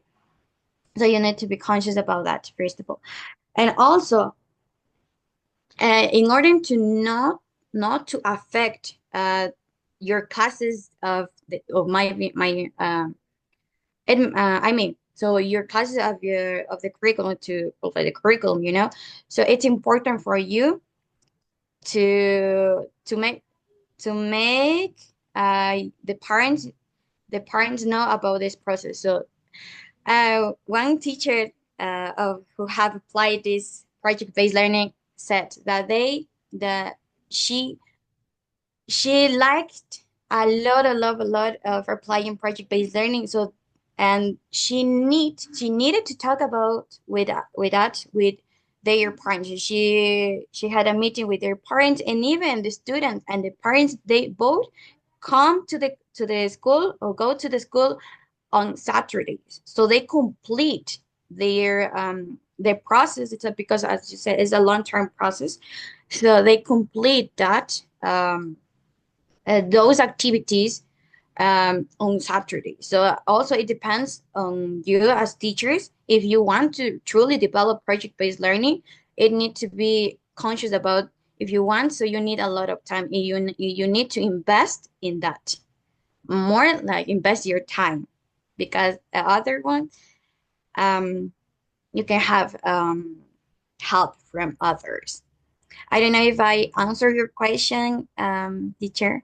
So you need to be conscious about that, first of all. And also, in order to not to affect your classes of so your classes of the curriculum, to fulfill the curriculum, so it's important for you to make the parents know about this process. So one teacher who have applied this project-based learning said that she liked a lot of applying project-based learning. So and she needed to talk about with their parents. She had a meeting with their parents, and even the students and the parents, they both come to the school or go to the school on Saturdays. So they complete their process. Because, as you said, it's a long-term process. So they complete that those activities on Saturday. So also it depends on you as teachers. If you want to truly develop project-based learning, it needs to be conscious about if you want. So you need a lot of time. You need to invest in that. More like invest your time, because the other one, you can have help from others. I don't know if I answered your question, teacher.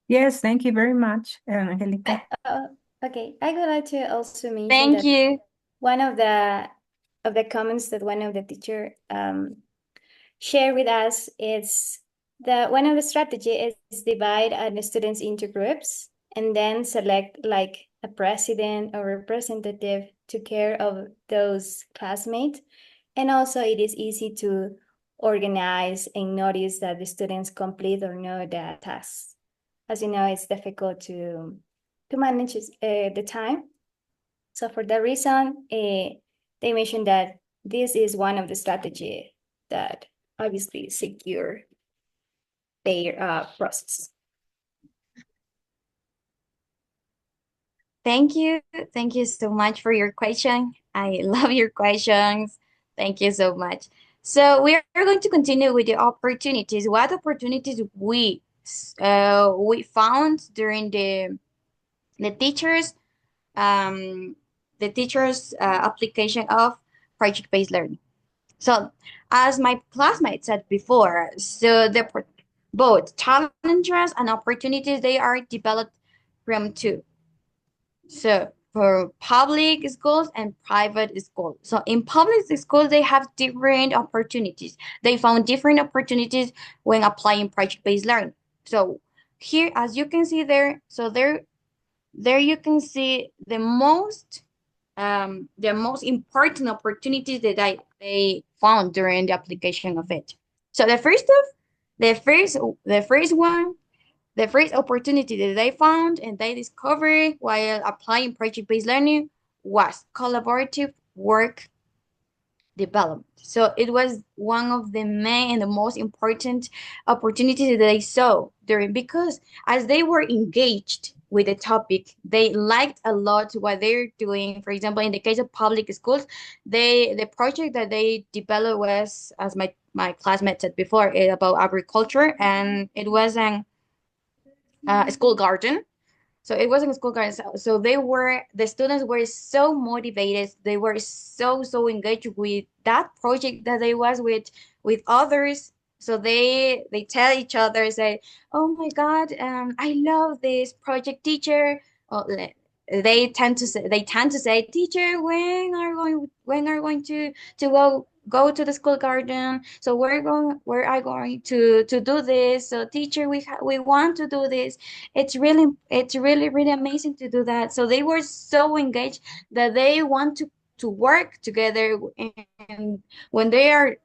Yes, thank you very much, Angélica. Okay, I would like to also mention Thank that you. one of the comments that one of the teacher shared with us is that one of the strategy is divide the students into groups and then select like a president or representative to care of those classmates. And also it is easy to organize and notice that the students complete or know the tasks. As you know, it's difficult to manage the time. So for that reason, they mentioned that this is one of the strategy that obviously secure their process. Thank you. Thank you so much for your question. I love your questions. Thank you so much. So we are going to continue with the opportunities. What opportunities we found during the teachers application of project-based learning. So as my classmate said before, so both challenges and opportunities, they are developed from two. So for public schools and private schools. So in public schools, they have different opportunities. They found different opportunities when applying project-based learning. So here, as you can see there, so there you can see the most important opportunities that they found during the application of it. So the first opportunity that they found and they discovered while applying project-based learning was collaborative work development. So it was one of the main and the most important opportunities that they saw during, because as they were engaged with the topic, they liked a lot what they're doing. For example, in the case of public schools, the project that they developed was, as my classmate said before, about agriculture, and it was an school garden. So it wasn't a school garden. So the students were so motivated. They were so engaged with that project that they was with others. So they tell each other, say, "Oh my God, I love this project, teacher." Oh, they tend to say, "Teacher, when are going to go to the school garden? So we're are going to do this. So teacher, we want to do this." It's really amazing to do that. So they were so engaged that they want to work together. And when they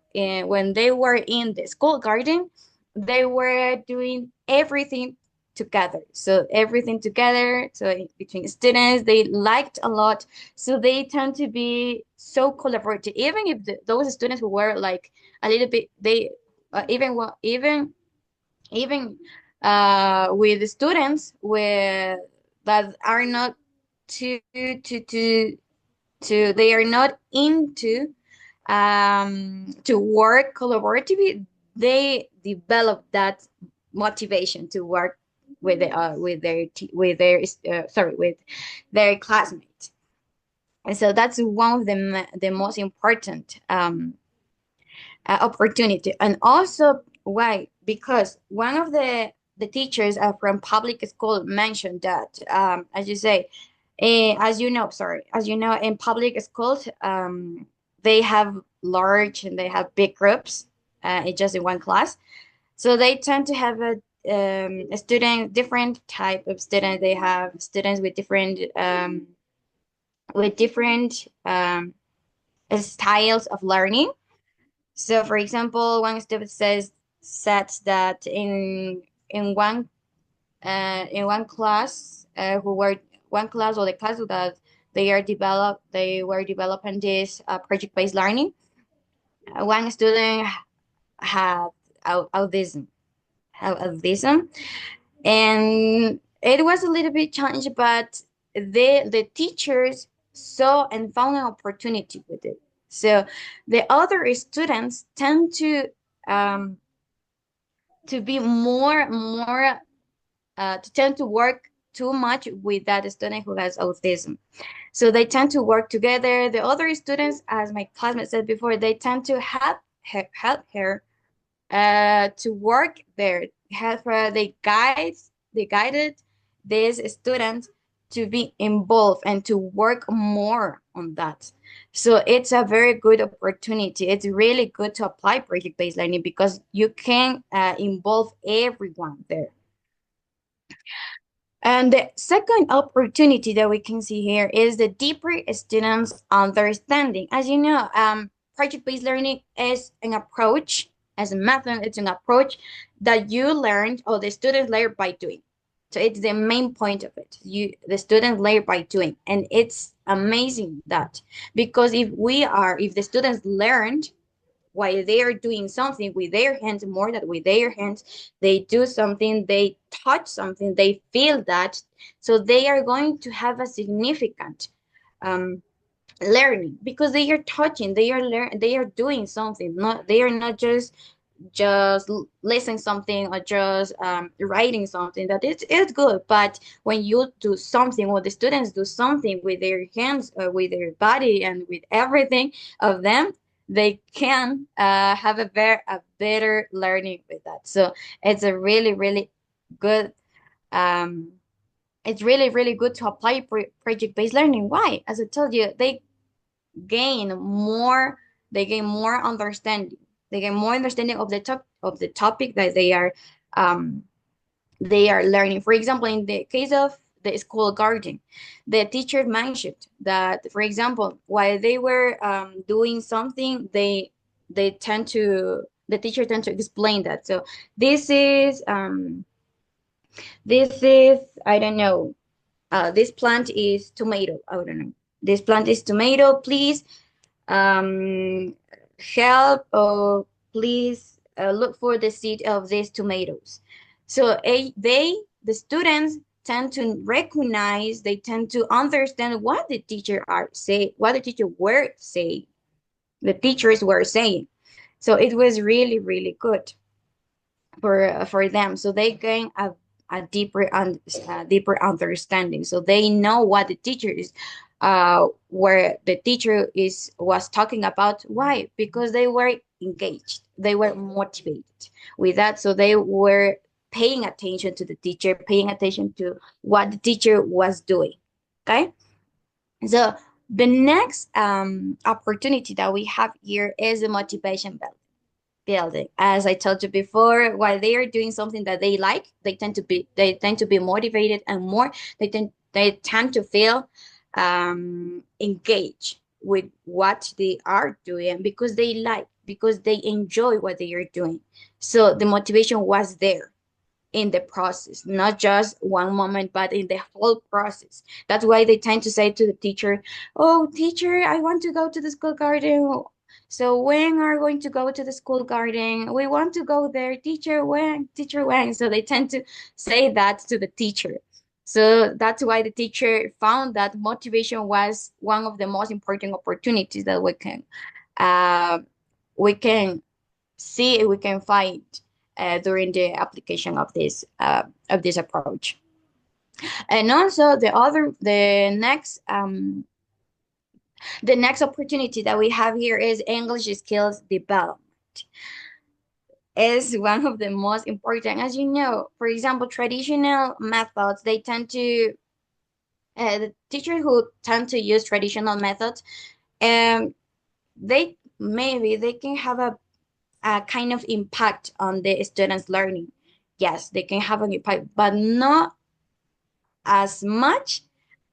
were in the school garden, they were doing everything together. So everything together. So between students, they liked a lot. So they tend to be so collaborative. Even if those students who were like a little bit, they even with the students that are not they are not into to work collaboratively, they develop that motivation to work with their classmates. And so that's one of the most important opportunity. And also why? Because one of the teachers from public school mentioned that, as you say, as you know, in public schools, they have large and they have big groups, it's just in one class. So they tend to have students, different type of students. They have students with different styles of learning. So, for example, one student said that in one class, who were one class or the class that they were developing this project-based learning. One student had autism, and it was a little bit challenging, but the teachers saw and found an opportunity with it. So the other students tend to be more to tend to work too much with that student who has autism. So they tend to work together. The other students, as my classmate said before, they tend to help her to work there. Help her. They guided these students to be involved and to work more on that. So it's a very good opportunity. It's really good to apply project-based learning because you can involve everyone there. And the second opportunity that we can see here is the deeper students' understanding. As you know, project-based learning is an approach, as a method, it's an approach that you learned or the students learn by doing. So it's the main point of it. The students learn by doing, and it's amazing that because if the students learned while they are doing something with their hands, more than with their hands, they do something, they touch something, they feel that, so they are going to have a significant learning because they are touching, they are doing something. They are not just listening something or just writing something. That it's good, but when you do something or the students do something with their hands or with their body and with everything of them, they can have a better learning with that. So it's a really good it's really good to apply project-based learning. Why? As I told you, gain more they gain more understanding. They gain more understanding of the topic that they are learning. For example, in the case of the school garden, the teacher mentioned that, for example, while they were doing something, the teacher tend to explain that. So this is I don't know. This plant is tomato. I don't know. This plant is tomato. Please help or please look for the seed of these tomatoes. So the students tend to recognize, they tend to understand what the teacher what the teacher were saying, the teachers were saying. So it was really good for them. So they gain a deeper understanding. So they know what the teacher is where the teacher was talking about. Why? Because they were engaged, they were motivated with that. So they were paying attention to the teacher, paying attention to what the teacher was doing. Okay, so the next opportunity that we have here is the motivation building. As I told you before, while they are doing something that they like, they tend to be motivated, and more they tend to feel engaged with what they are doing because they enjoy what they are doing. So the motivation was there in the process, not just one moment, but in the whole process. That's why they tend to say to the teacher, "Oh, teacher, I want to go to the school garden. So when are we going to go to the school garden? We want to go there. Teacher, when? Teacher, when?" So they tend to say that to the teacher. So that's why the teacher found that motivation was one of the most important opportunities that we can see, we can find during the application of this approach. And also the next opportunity that we have here is English skills development. Is one of the most important. As you know, for example, traditional methods, they tend to the teachers who tend to use traditional methods, they can have a kind of impact on the students' learning. Yes, they can have an impact, but not as much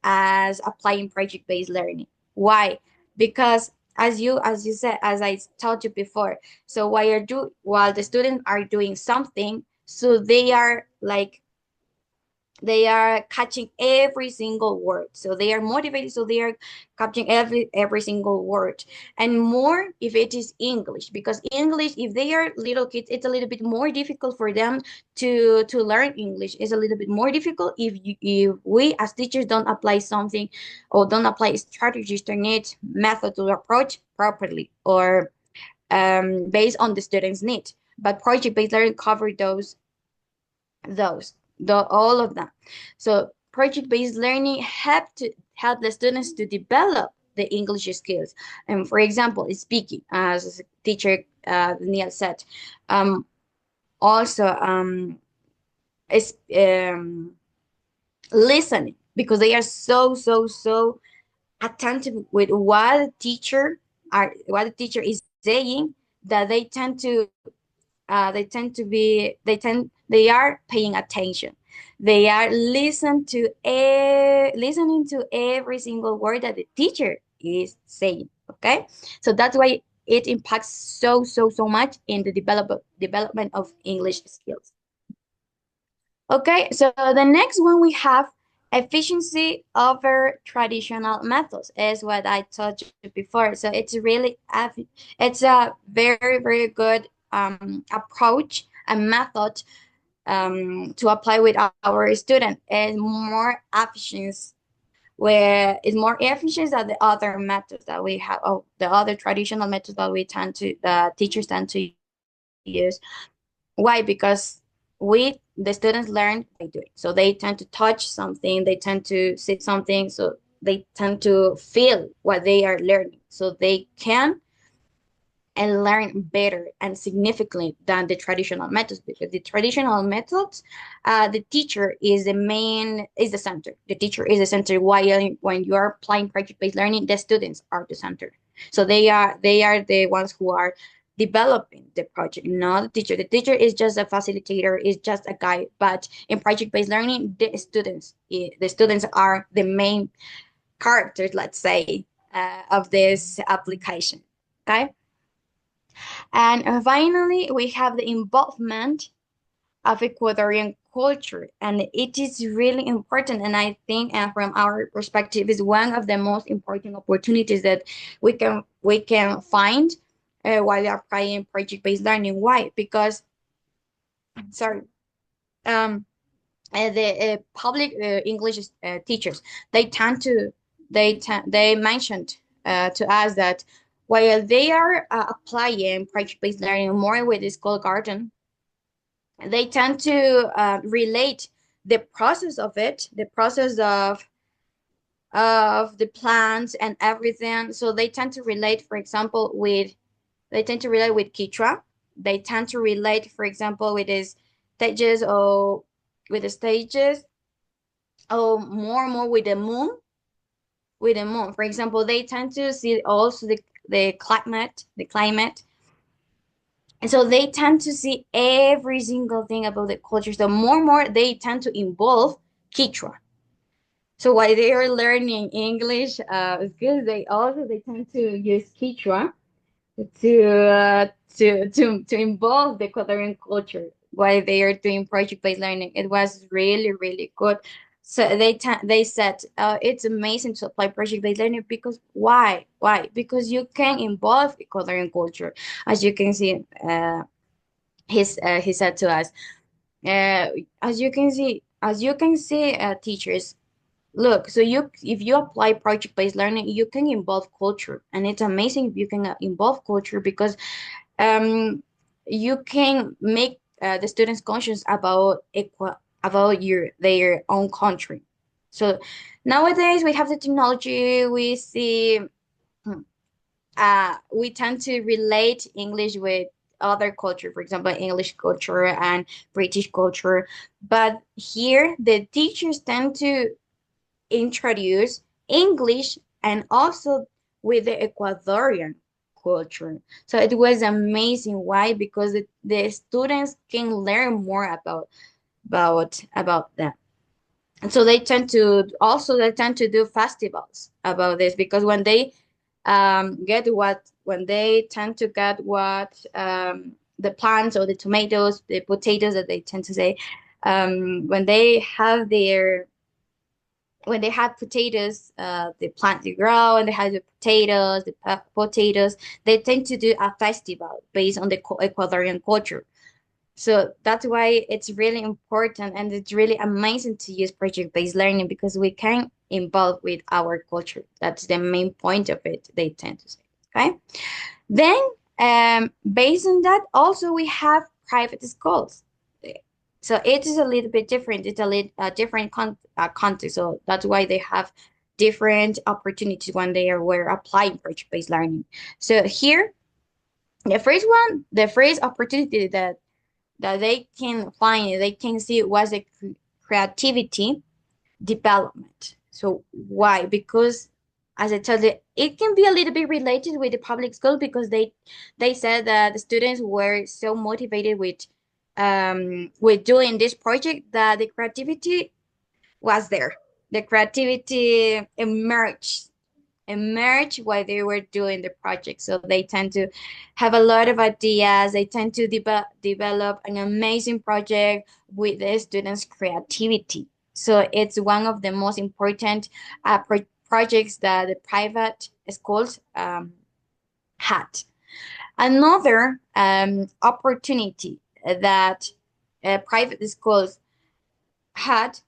as applying project-based learning. Why? Because as you said, as I told you before, so while the students are doing something, so they are catching every single word, so they are motivated, so they are catching every single word, and more if it is English, because English, if they are little kids, it's a little bit more difficult for them to learn English. It's a little bit more difficult if we as teachers don't apply something or don't apply strategies to need method to approach properly or based on the students' need. But project-based learning cover all of them. So project-based learning help the students to develop the English skills. And for example, speaking, as teacher Neil said, also is listening, because they are so attentive with what the teacher is saying, that they are paying attention. They are listening to every single word that the teacher is saying. Okay, so that's why it impacts so much in the development of English skills. Okay, so the next one we have efficiency over traditional methods, is what I told you before. So it's a very good approach and method to apply with our student, and more efficient, where it's more efficient than the other methods that we have, or the other traditional methods that the teachers tend to use. Why? Because the students learn by doing. So they tend to touch something, they tend to see something, so they tend to feel what they are learning. So they can and learn better and significantly than the traditional methods, because the traditional methods, the teacher is the center. The teacher is the center, while when you are applying project-based learning, the students are the center. So they are the ones who are developing the project, not the teacher. The teacher is just a facilitator, is just a guide. But in project-based learning, the students are the main characters, let's say, of this application. Okay. And finally, we have the involvement of Ecuadorian culture. And it is really important. And I think from our perspective, is one of the most important opportunities that we can find while applying project-based learning. Why? Because, sorry, the public English teachers, they mentioned to us that while they are applying project-based learning more with the school garden, they tend to relate the process of it, the process of the plans and everything. So they tend to relate, for example, with Quechua. They tend to relate, for example, with the stages, or more and more with the moon. For example, they tend to see also the climate. And so they tend to see every single thing about the culture. So more and more they tend to involve Quechua. So while they are learning English skills, they tend to use Quechua to involve the Ecuadorian culture while they are doing project-based learning. It was really good. So they said it's amazing to apply project-based learning, because why? Because you can involve Ecuadorian culture, as you can see. He said to us, as you can see, teachers, look, so if you apply project-based learning, you can involve culture, and it's amazing if you can involve culture, because you can make the students conscious about their own country. So nowadays we have the technology, we see we tend to relate English with other culture, for example, English culture and British culture. But here the teachers tend to introduce English and also with the Ecuadorian culture. So it was amazing. Why? Because the students can learn more about them. And so they tend to do festivals about this, because when they tend to get what the plants or the tomatoes, the potatoes that they tend to say, when they have potatoes, the plant they grow, and they have the potatoes, they tend to do a festival based on the Ecuadorian culture. So that's why it's really important, and it's really amazing to use project-based learning, because we can involve with our culture. That's the main point of it, they tend to say, okay? Then, based on that, also we have private schools. So it is a little bit different. It's a different context. So that's why they have different opportunities when we're applying project-based learning. So here, the first opportunity that they can find, they can see, was the creativity development. So why? Because, as I told you, it can be a little bit related with the public school, because they said that the students were so motivated with doing this project that the creativity was there. The creativity emerge while they were doing the project. So they tend to have a lot of ideas. They tend to develop an amazing project with the students' creativity. So it's one of the most important projects that the private schools had. Another opportunity that private schools had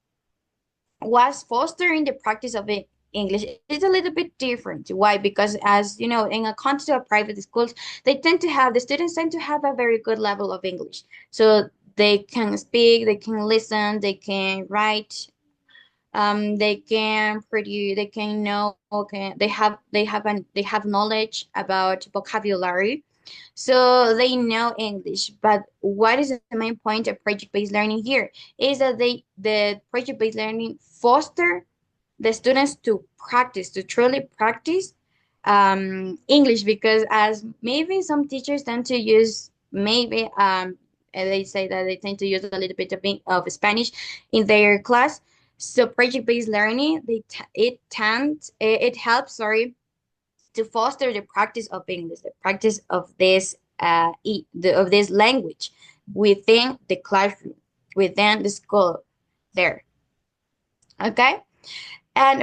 was fostering the practice of English. It's a little bit different. Why? Because, as you know, in a context of private schools, the students tend to have a very good level of English. So they can speak, they can listen, they can write, they can produce, they can know, okay, they have knowledge about vocabulary. So they know English. But what is the main point of project-based learning here is that the project-based learning foster the students to truly practice English, because, as maybe some teachers tend to use, they say that they tend to use a little bit of Spanish in their class. So project-based learning, it helps, to foster the practice of English, the practice of this of this language within the classroom, within the school there. Okay? And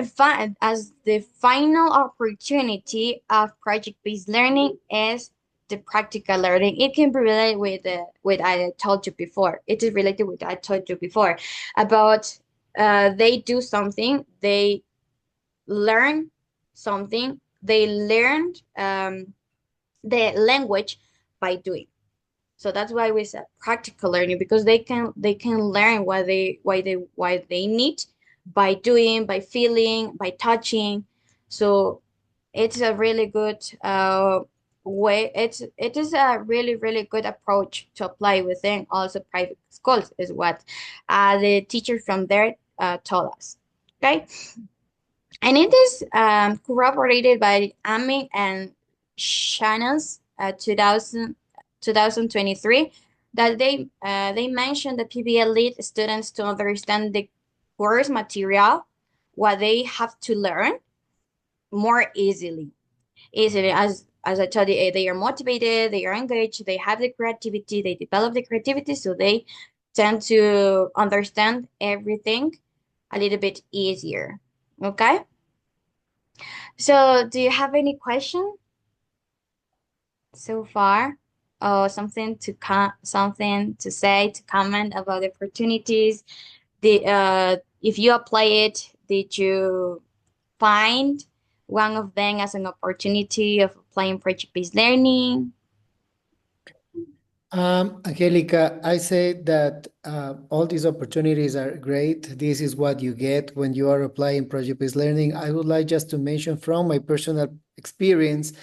as the final opportunity of project-based learning is the practical learning. It can be related with what I told you before. It is related with what I told you before about they do something, they learn something, they learned the language by doing. So that's why we said practical learning, because they can learn why they need by doing, by feeling, by touching. So it's a really good way. It is a really good approach to apply within also private schools, is what the teachers from there told us. Okay, and it is corroborated by Amy and Shannon's 2023, that they mentioned that PBL lead students to understand the course material, what they have to learn, more easily. As I told you, they are motivated, they are engaged, they have the creativity, they develop the creativity, so they tend to understand everything a little bit easier. Okay? So do you have any question so far? Or something to say, to comment about the opportunities? If you apply it, did you find one of them as an opportunity of applying project-based learning? Angélica, I say that all these opportunities are great. This is what you get when you are applying project-based learning. I would like just to mention from my personal experience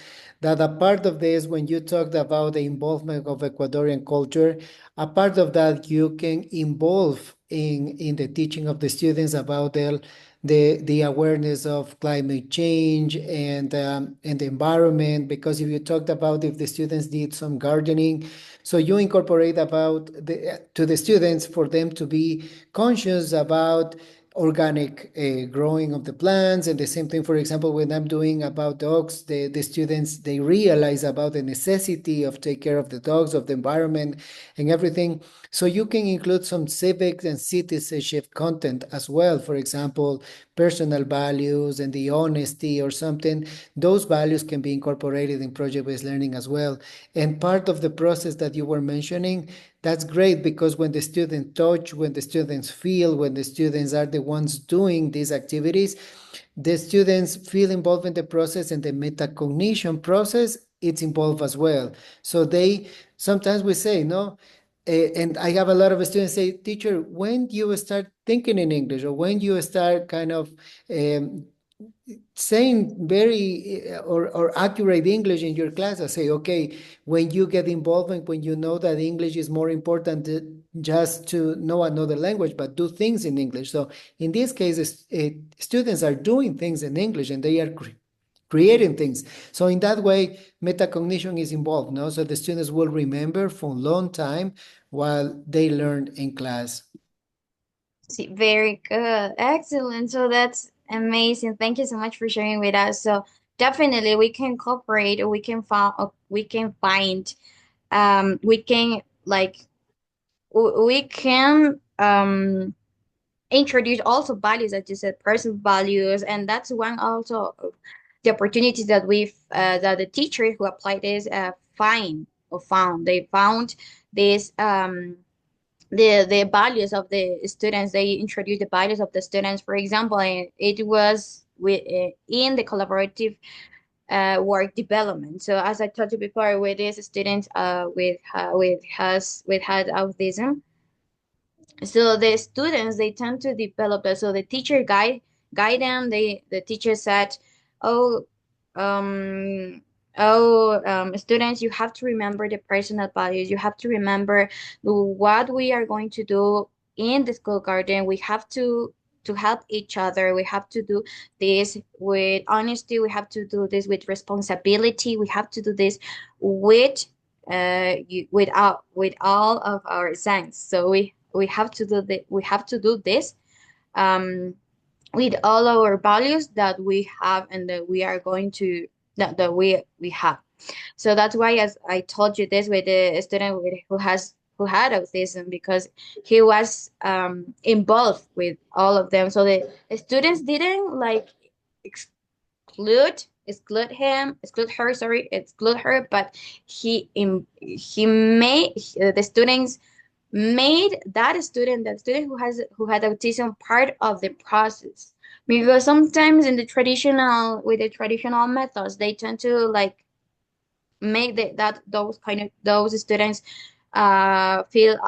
that a part of this, when you talked about the involvement of Ecuadorian culture, a part of that you can involve in the teaching of the students about the awareness of climate change and the environment. Because if you talked about if the students did some gardening, so you incorporate about to the students for them to be conscious about organic growing of the plants. And the same thing, for example, when I'm doing about dogs, the students, they realize about the necessity of take care of the dogs, of the environment and everything. So you can include some civic and citizenship content as well. For example, personal values and the honesty or something. Those values can be incorporated in project-based learning as well. And part of the process that you were mentioning, that's great, because when the students touch, when the students feel, when the students are the ones doing these activities, the students feel involved in the process, and the metacognition process, it's involved as well. So they, sometimes we say, no, and I have a lot of students say, teacher, when do you start thinking in English, or when you start kind of saying very or accurate English in your class? I say, okay, when you get involved and when you know that English is more important just to know another language, but do things in English. So in this case, students are doing things in English, and they are creating things. So in that way, metacognition is involved, no? So the students will remember for a long time while they learned in class. See, very good. Excellent. So that's amazing. Thank you so much for sharing with us. So definitely we can cooperate, or we can find, we can like, we can introduce also values, as you said, personal values. And that's one also of the opportunities that that the teachers who applied this found. They found this the values of the students. They introduced the values of the students. For example, it was in the collaborative work development. So as I told you before, with these students with had autism, so the students, they tend to develop that. So the teacher guide them. The teacher said, oh, students, you have to remember the personal values. You have to remember what we are going to do in the school garden. We have to help each other. We have to do this with honesty. We have to do this with responsibility. We have to do this with with all of our sense. So we have to do this with all our values that we have, and that we are going to that we have. So that's why, as I told you this, with the student who had autism, because he was involved with all of them. So the students didn't like exclude her, but he made the students made that student who had autism part of the process. Because sometimes in the traditional methods, they tend to like make those students feel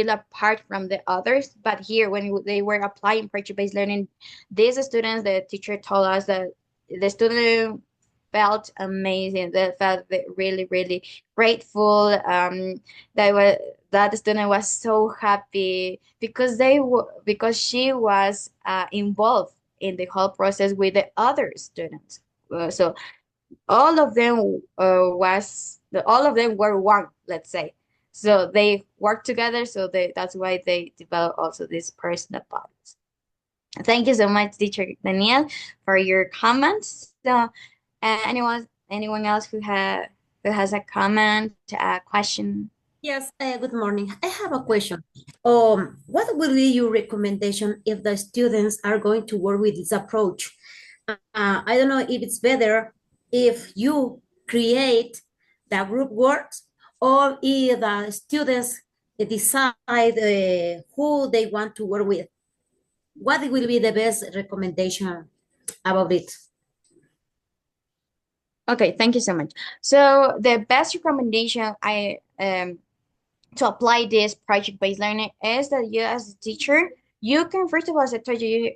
apart from the others. But here, when they were applying project-based learning, these students, the teacher told us that the student felt amazing. They felt really, really grateful. That the student was so happy because she was involved in the whole process with the other students. So all of them were one, let's say. So they work together. So that's why they develop also these personal values. Thank you so much, teacher Danielle, for your comments. So anyone else who has a comment, a question? Yes, good morning. I have a question. What will be your recommendation if the students are going to work with this approach? I don't know if it's better if you create the group works, or if the students decide who they want to work with. What will be the best recommendation about it? Okay, thank you so much. So the best recommendation to apply this project-based learning is that you, as a teacher, you can, first of all, as I told you,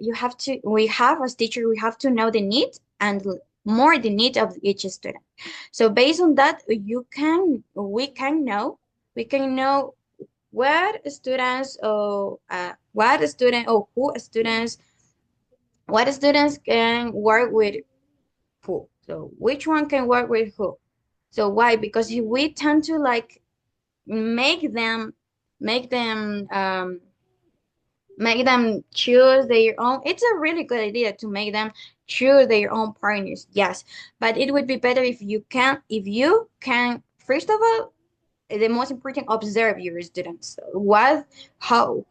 we have as teacher, we have to know the need and more the need of each student. So based on that, we can know what students or what students can work with who. So which one can work with who? So why? Because if we tend to like make them make them um make them choose their own. It's a really good idea to make them choose their own partners. Yes, but it would be better if you can first of all, the most important, observe your students. What how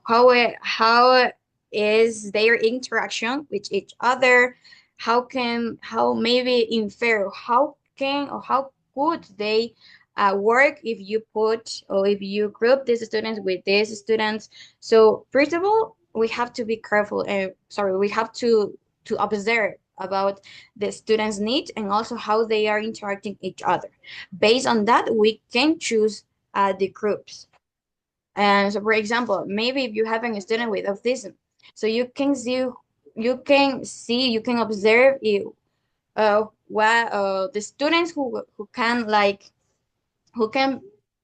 is their interaction with each other? How maybe infer how could they work if you put or if you group these students with these students. So first of all, we have to be careful and we have to observe about the students' needs and also how they are interacting each other. Based on that, we can choose the groups. And so, for example, maybe if you have a student with autism, so you can observe what the students who can like who can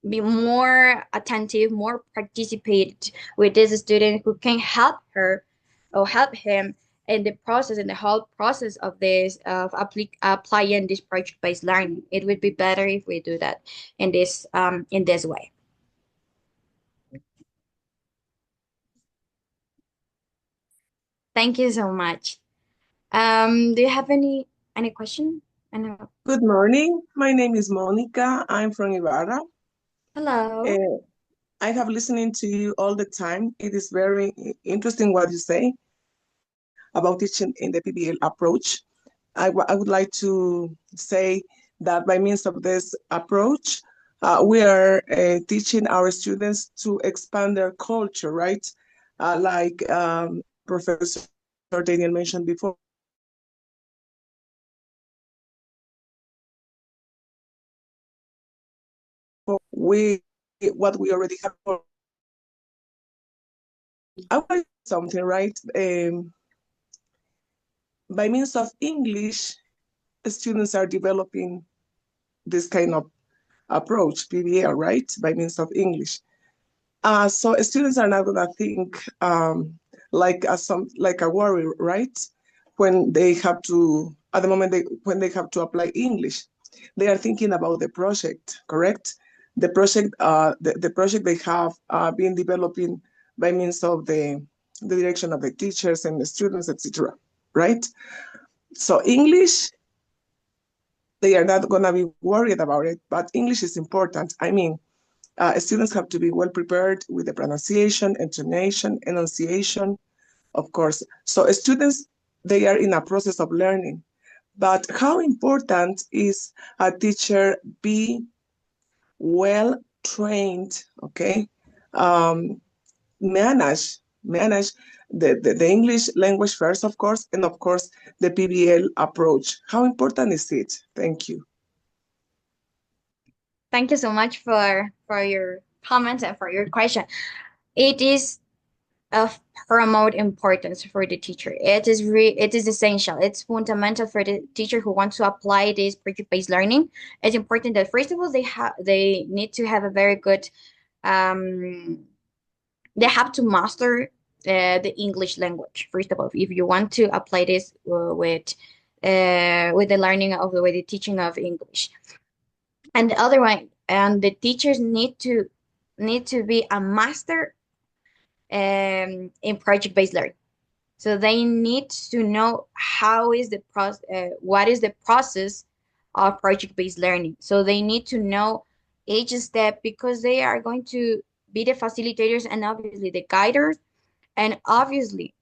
be more attentive, more participate with this student who can help her or help him in the process, in the whole process of this of applying this project-based learning. It would be better if we do that in this way. Thank you so much. Do you have any question? I know. Good morning. My name is Monica. I'm from Ibarra. Hello. I have listening to you all the time. It is very interesting what you say about teaching in the PBL approach. I would like to say that by means of this approach, we are teaching our students to expand their culture, right? Like Professor Daniel mentioned before, we what we already have. I want something, right? By means of English, students are developing this kind of approach, PBL, right? By means of English. So students are not gonna think like a worry, right? When they have to, at the moment when they have to apply English, they are thinking about the project, correct? The project they have been developing by means of the direction of the teachers and the students, etc. Right? So English, they are not gonna be worried about it, but English is important. I mean, students have to be well prepared with the pronunciation, intonation, enunciation, of course. So students, they are in a process of learning. But how important is a teacher be well trained, okay? Manage the English language first, of course, and of course, the PBL approach. How important is it? Thank you. Thank you so much for your comments and for your question. It is of paramount importance for the teacher. It is essential. It's fundamental for the teacher who wants to apply this project-based learning. It's important that first of all they need to have a very good they have to master the English language. First of all, if you want to apply this with the learning of the way the teaching of English. And the other one, and the teachers need to be a master in project-based learning. So they need to know what is the process of project-based learning. So they need to know each step because they are going to be the facilitators and obviously the guiders, and obviously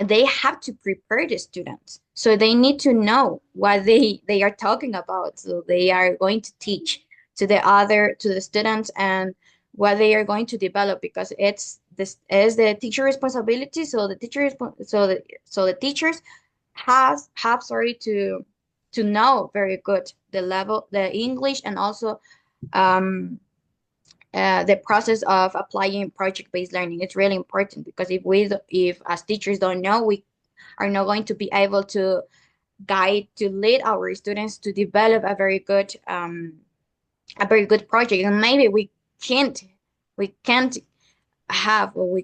they have to prepare the students. So they need to know what they are talking about. So they are going to teach to the students and what they are going to develop, because it's this is the teacher responsibility. So the teachers have to know very good the English, and also the process of applying project-based learning. It's really important because if as teachers don't know, we are not going to be able to guide to lead our students to develop a very good project. And maybe we can't have, or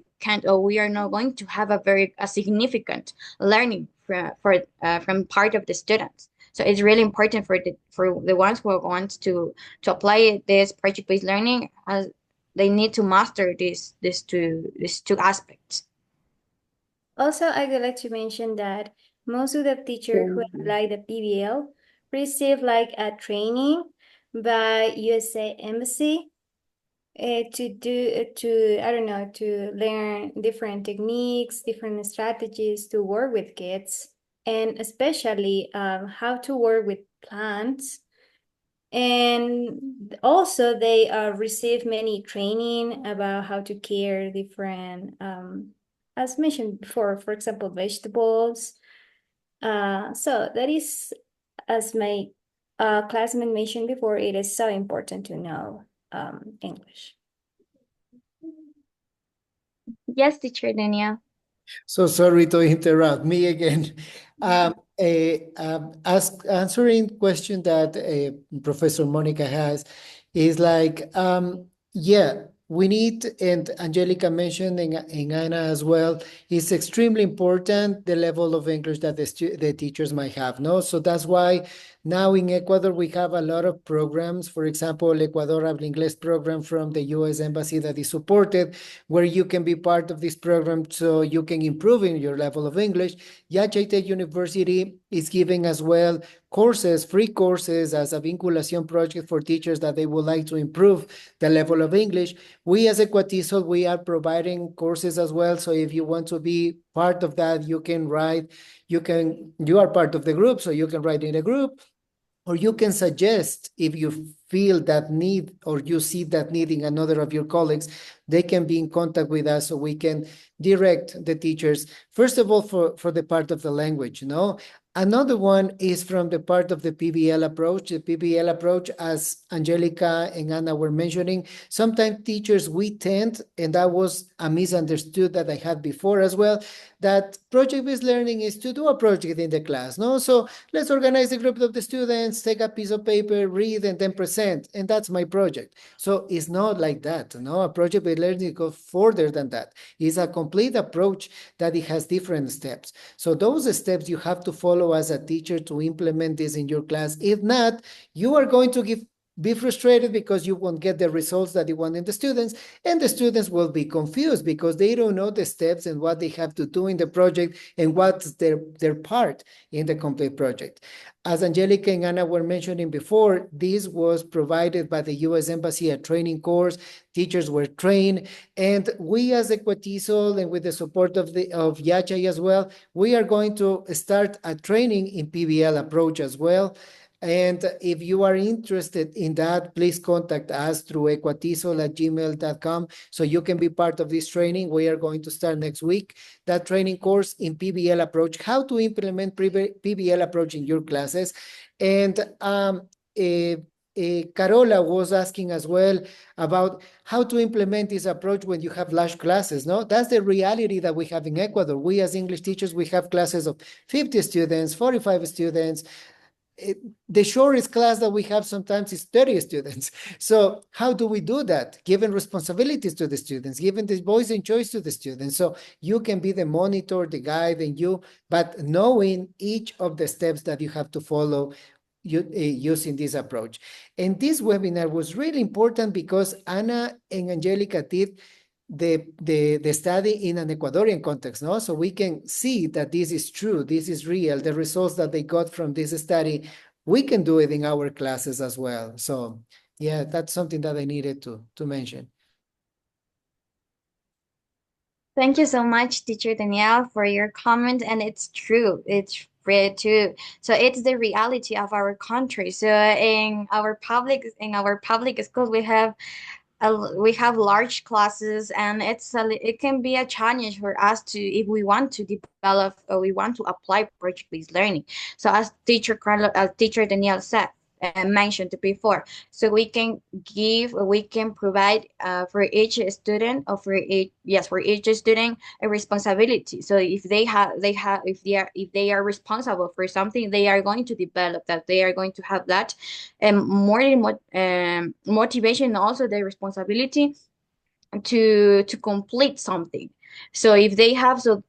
we are not going to have a significant learning from part of the students. So it's really important for the ones who want to apply this project-based learning, as they need to master these two aspects. Also, I would like to mention that most of the teachers who apply the PBL receive like a training by USA Embassy to I don't know, to learn different techniques, different strategies to work with kids, and especially how to work with plants. And also they receive many training about how to care different, as mentioned before, for example, vegetables. So that is, as my classmate mentioned before, it is so important to know English. Yes, teacher Danielle. So sorry to interrupt me again. Answering question that Professor Monica has is like, yeah, we need, and Angelica mentioned, and Anna as well, it's extremely important the level of English that the teachers might have, no? So that's why now in Ecuador, we have a lot of programs. For example, Ecuador Habla Inglés program from the U.S. Embassy that is supported, where you can be part of this program so you can improve in your level of English. Yachaite University is giving as well courses, free courses as a vinculación project for teachers that they would like to improve the level of English. We as ECUATESOL, we are providing courses as well. So if you want to be part of that, you can write, you are part of the group, so you can write in a group, or you can suggest if you feel that need or you see that need in another of your colleagues, they can be in contact with us so we can direct the teachers, first of all, for the part of the language, you know. Another one is from the part of the PBL approach. The PBL approach, as Angelica and Anna were mentioning, sometimes teachers, we tend, and that was a misunderstood that I had before as well, that project-based learning is to do a project in the class, no? So let's organize a group of the students, take a piece of paper, read, and then present, and that's my project. So it's not like that, no? A project-based learning goes further than that. It's a complete approach that it has different steps. So those steps you have to follow as a teacher to implement this in your class. If not, you are going to be frustrated because you won't get the results that you want in the students, and the students will be confused because they don't know the steps and what they have to do in the project and what's their part in the complete project. As Angelica and Anna were mentioning before, this was provided by the U.S. Embassy, a training course. Teachers were trained, and we as ECUATESOL, and with the support of YACHAI as well, we are going to start a training in PBL approach as well. And if you are interested in that, please contact us through ecuatesol@gmail.com so you can be part of this training. We are going to start next week, that training course in PBL approach, how to implement PBL approach in your classes. And Carola was asking as well about how to implement this approach when you have large classes, no? That's the reality that we have in Ecuador. We as English teachers, we have classes of 50 students, 45 students. The shortest class that we have sometimes is 30 students. So how do we do that? Giving responsibilities to the students, giving the voice and choice to the students. So you can be the monitor, the guide, but knowing each of the steps that you have to follow using this approach. And this webinar was really important because Anna and Angelica did the study in an Ecuadorian context, no? So we can see that this is true, this is real, the results that they got from this study, we can do it in our classes as well. So yeah, that's something that I needed to mention. Thank you so much, teacher Danielle, for your comment. And it's true. It's really true. So it's the reality of our country. So in our public schools, we have large classes, and it can be a challenge for us to, if we want to develop or we want to apply project-based learning. So as teacher Danielle said, mentioned before. So we can provide for each student, or for each student, a responsibility. So if they are responsible for something, they are going to develop that. They are going to have that, and motivation, also the responsibility to complete something. So if they have, so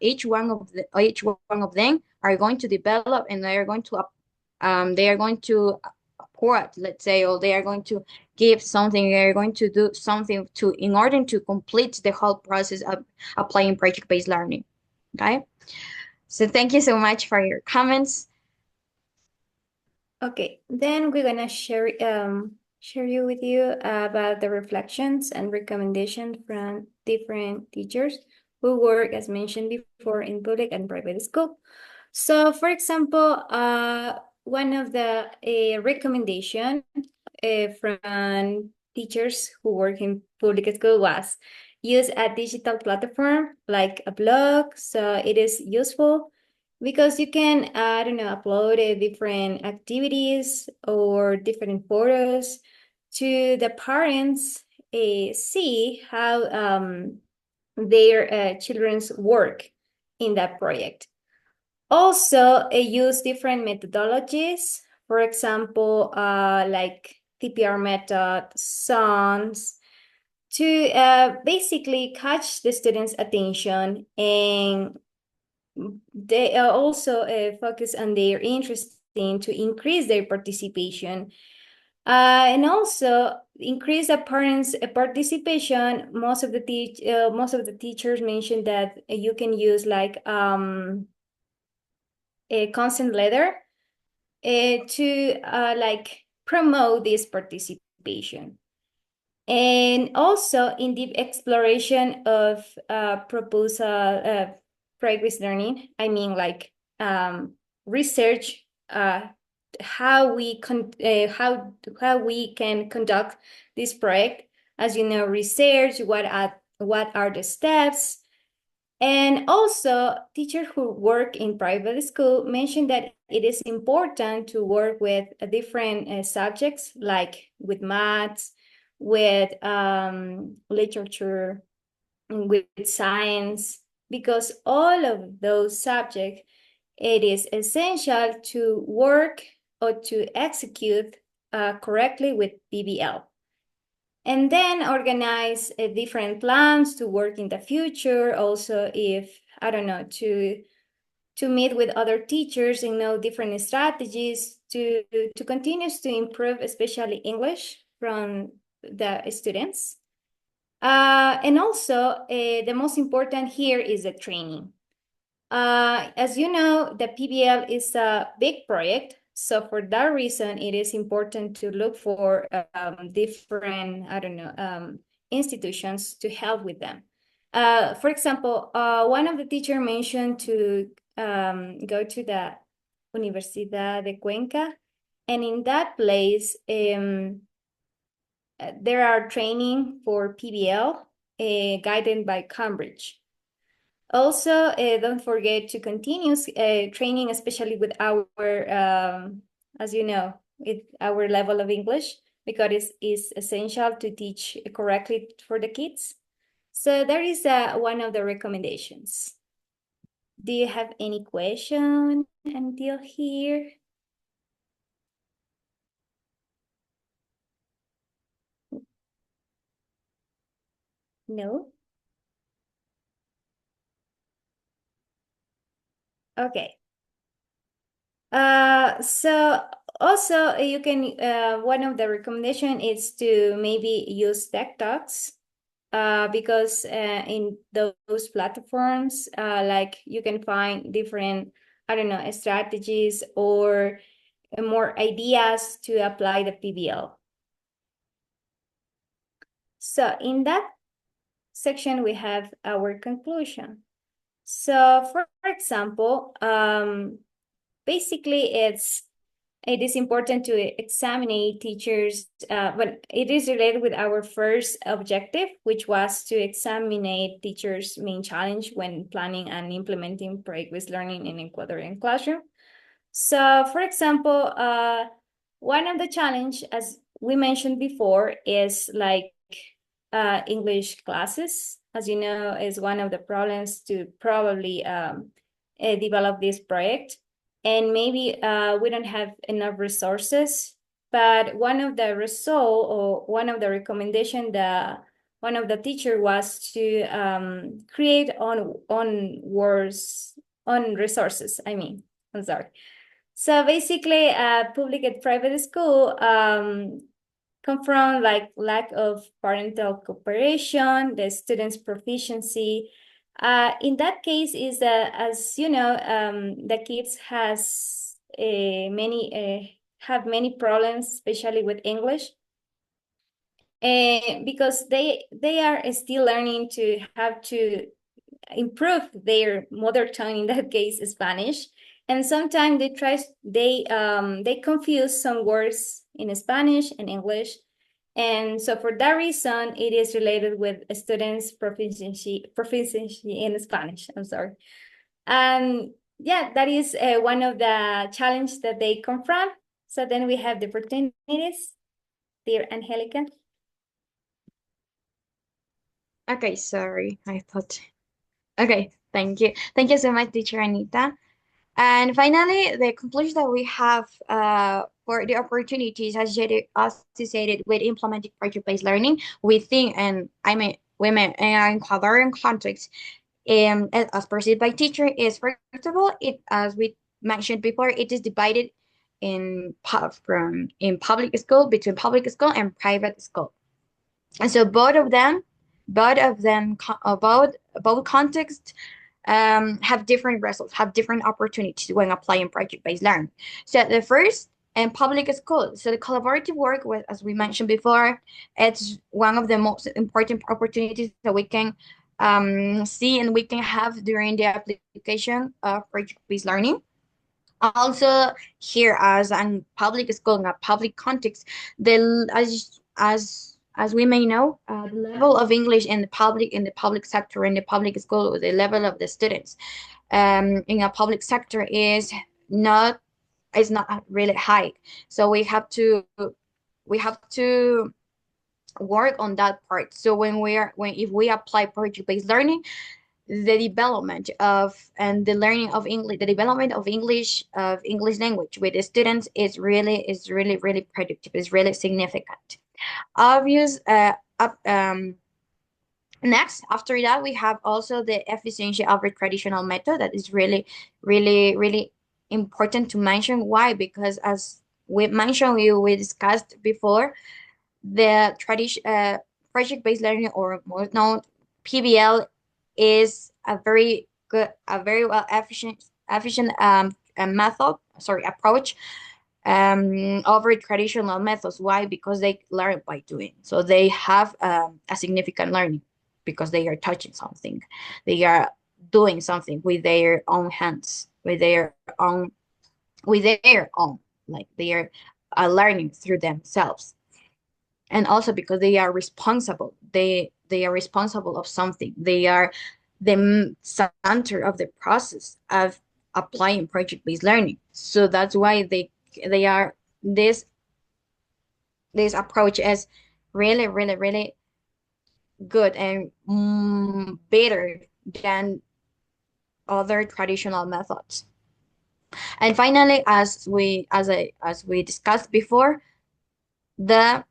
each one of them are going to develop, and they are going to apport, let's say, or they are going to give something, they are going to do something in order to complete the whole process of applying project-based learning. Okay, so thank you so much for your comments. Okay, then we're gonna share you with you about the reflections and recommendations from different teachers who work, as mentioned before, in public and private school. So, for example, one of the recommendation from teachers who work in public school was use a digital platform like a blog. So it is useful because you can, I don't know, upload different activities or different photos to the parents, see how their children's work in that project. Also, use different methodologies. For example, like TPR method, SONS, to basically catch the students' attention, and they also focus on their interest to increase their participation. And also increase the parents' participation. Most of the teachers mentioned that you can use like a consent letter to like promote this participation. And also in the exploration of proposal practice learning, I mean like research how we can conduct this project. As you know, research what are the steps. And also, teachers who work in private school mentioned that it is important to work with different subjects, like with maths, with literature, with science, because all of those subjects, it is essential to work or to execute correctly with PBL. And then organize different plans to work in the future. Also, if, I don't know, to meet with other teachers and know different strategies to continue to improve, especially English from the students. And also, the most important here is the training. As you know, the PBL is a big project. So for that reason, it is important to look for different, I don't know, institutions to help with them. For example, one of the teachers mentioned to go to the Universidad de Cuenca, and in that place, there are training for PBL guided by Cambridge. Also, don't forget to continue training, especially with our, as you know, with our level of English, because it is essential to teach correctly for the kids. So that is one of the recommendations. Do you have any question until here? No? Okay. So also you can, one of the recommendation is to maybe use tech talks, because in those platforms, like you can find different, I don't know, strategies or more ideas to apply the PBL. So in that section, we have our conclusion. So for example, basically it is important to examine teachers, but it is related with our first objective, which was to examine teachers' main challenge when planning and implementing project-based learning in Ecuadorian classroom. So, for example, one of the challenge, as we mentioned before, is like English classes. As you know, is one of the problems to probably develop this project. And maybe we don't have enough resources. But one of the result or one of the recommendation that one of the teacher was to create on words on resources. I'm sorry. So basically, public and private school confront like lack of parental cooperation, the students' proficiency. In that case, is that as you know, the kids has many have many problems, especially with English. Because they are still learning to have to improve their mother tongue, in that case Spanish, and sometimes they confuse some words in Spanish and English, and so for that reason it is related with students proficiency in Spanish. I'm sorry. And yeah, that is one of the challenges that they confront. So then we have the opportunities, dear Angelica. Okay, sorry. I thought. Okay, thank you. Thank you so much, teacher Anita. And finally, the conclusion that we have for the opportunities associated with implementing project-based learning, we think, and I mean, women in Ecuadorian context, as perceived by teacher, is first of all, it as we mentioned before, it is divided in public school, between public school and private school, and so both contexts have different results, have different opportunities when applying project-based learning. So the first, in public school, so the collaborative work with, as we mentioned before, it's one of the most important opportunities that we can see and we can have during the application of project-based learning. Also, here as in public school, in a public context, the as we may know, the level of English in the public sector, in the public school, the level of the students in a public sector not is not really high. So we have to work on that part. So if we apply project-based learning, the development of and the learning of English, the development of English language with the students is really productive, is really significant. Obvious. Next, after that, we have also the efficiency of the traditional method that is really important to mention. Why? Because as we mentioned, we discussed before, the project-based learning, or more known PBL, is a very well efficient approach over traditional methods. Why? Because they learn by doing. So they have a significant learning because they are touching something. They are doing something with their own hands, like they are learning through themselves. And also because they are responsible. They are responsible of something. They are the center of the process of applying project-based learning. So that's why they are this approach is really good and better than other traditional methods. And finally, as we discussed before, the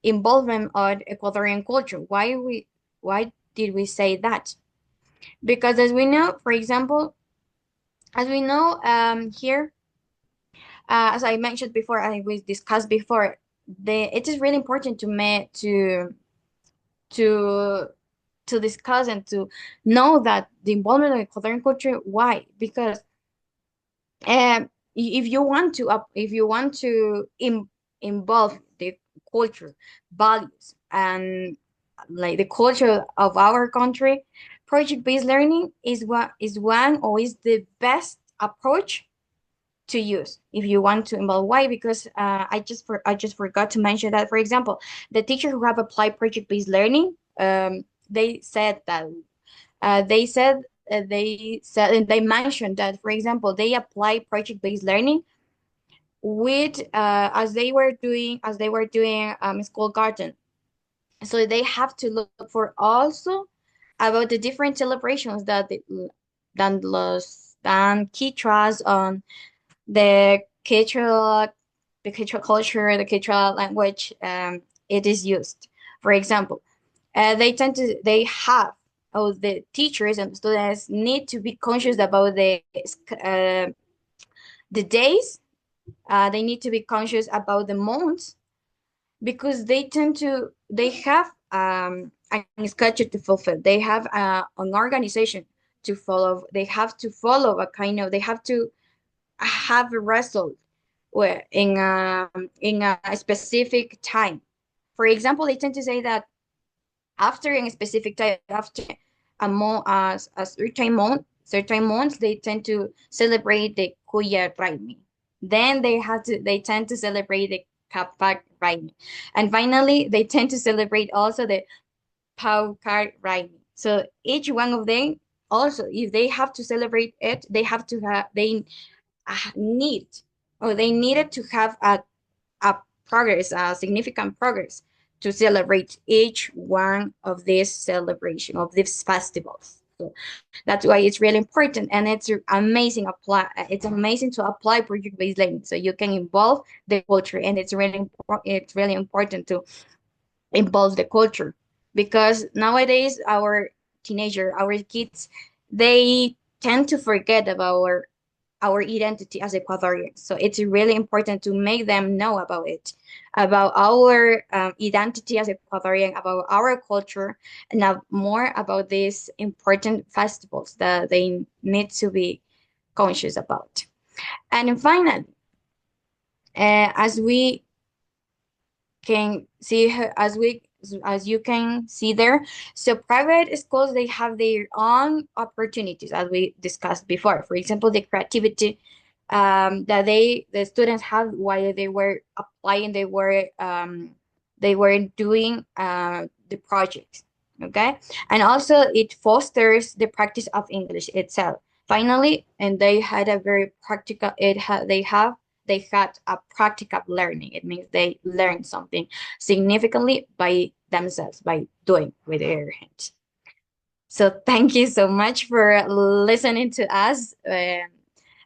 involvement of Ecuadorian culture. Why did we say that? Because as we know, for example, here, as I mentioned before, we discussed before, it is really important to discuss and to know that the involvement of Ecuadorian culture. Why? Because if you want to involve the culture, values, and like the culture of our country, project-based learning is one or is the best approach to use if you want to involve. Why? Because I just forgot to mention that, for example, the teachers who have applied project-based learning, they said and they mentioned that, for example, they apply project-based learning with as they were doing school garden. So they have to look for also about the different celebrations that than Quechuas on the Quechua culture, the Quechua language it is used. For example, they have, or the teachers and students need to be conscious about the days. They need to be conscious about the months, because they have a schedule to fulfill. They have an organization to follow. They have to follow they have to have a result where in a specific time. For example, they tend to say that after a specific time, after a certain months, they tend to celebrate the Kuya Raimi. Then they tend to celebrate the Kapak Raimi. And finally, they tend to celebrate also the Paukar Raimi. So each one of them also, if they have to celebrate it, they have to have, they need, or they needed to have a progress, a significant progress to celebrate each one of these celebration of these festivals. So that's why it's really important, and it's amazing apply. It's amazing to apply project-based learning, so you can involve the culture, and it's really important to involve the culture, because nowadays our kids, they tend to forget about our identity as Ecuadorians. So it's really important to make them know about it, about our identity as Ecuadorian, about our culture, and now more about these important festivals that they need to be conscious about. And finally, as we can see, as you can see there, so private schools, they have their own opportunities, as we discussed before. For example, the creativity that the students have while they were applying, they were doing the projects. Okay, and also it fosters the practice of English itself. Finally, and they had a very practical. They had a practical learning. It means they learned something significantly by themselves, by doing with their hands. So thank you so much for listening to us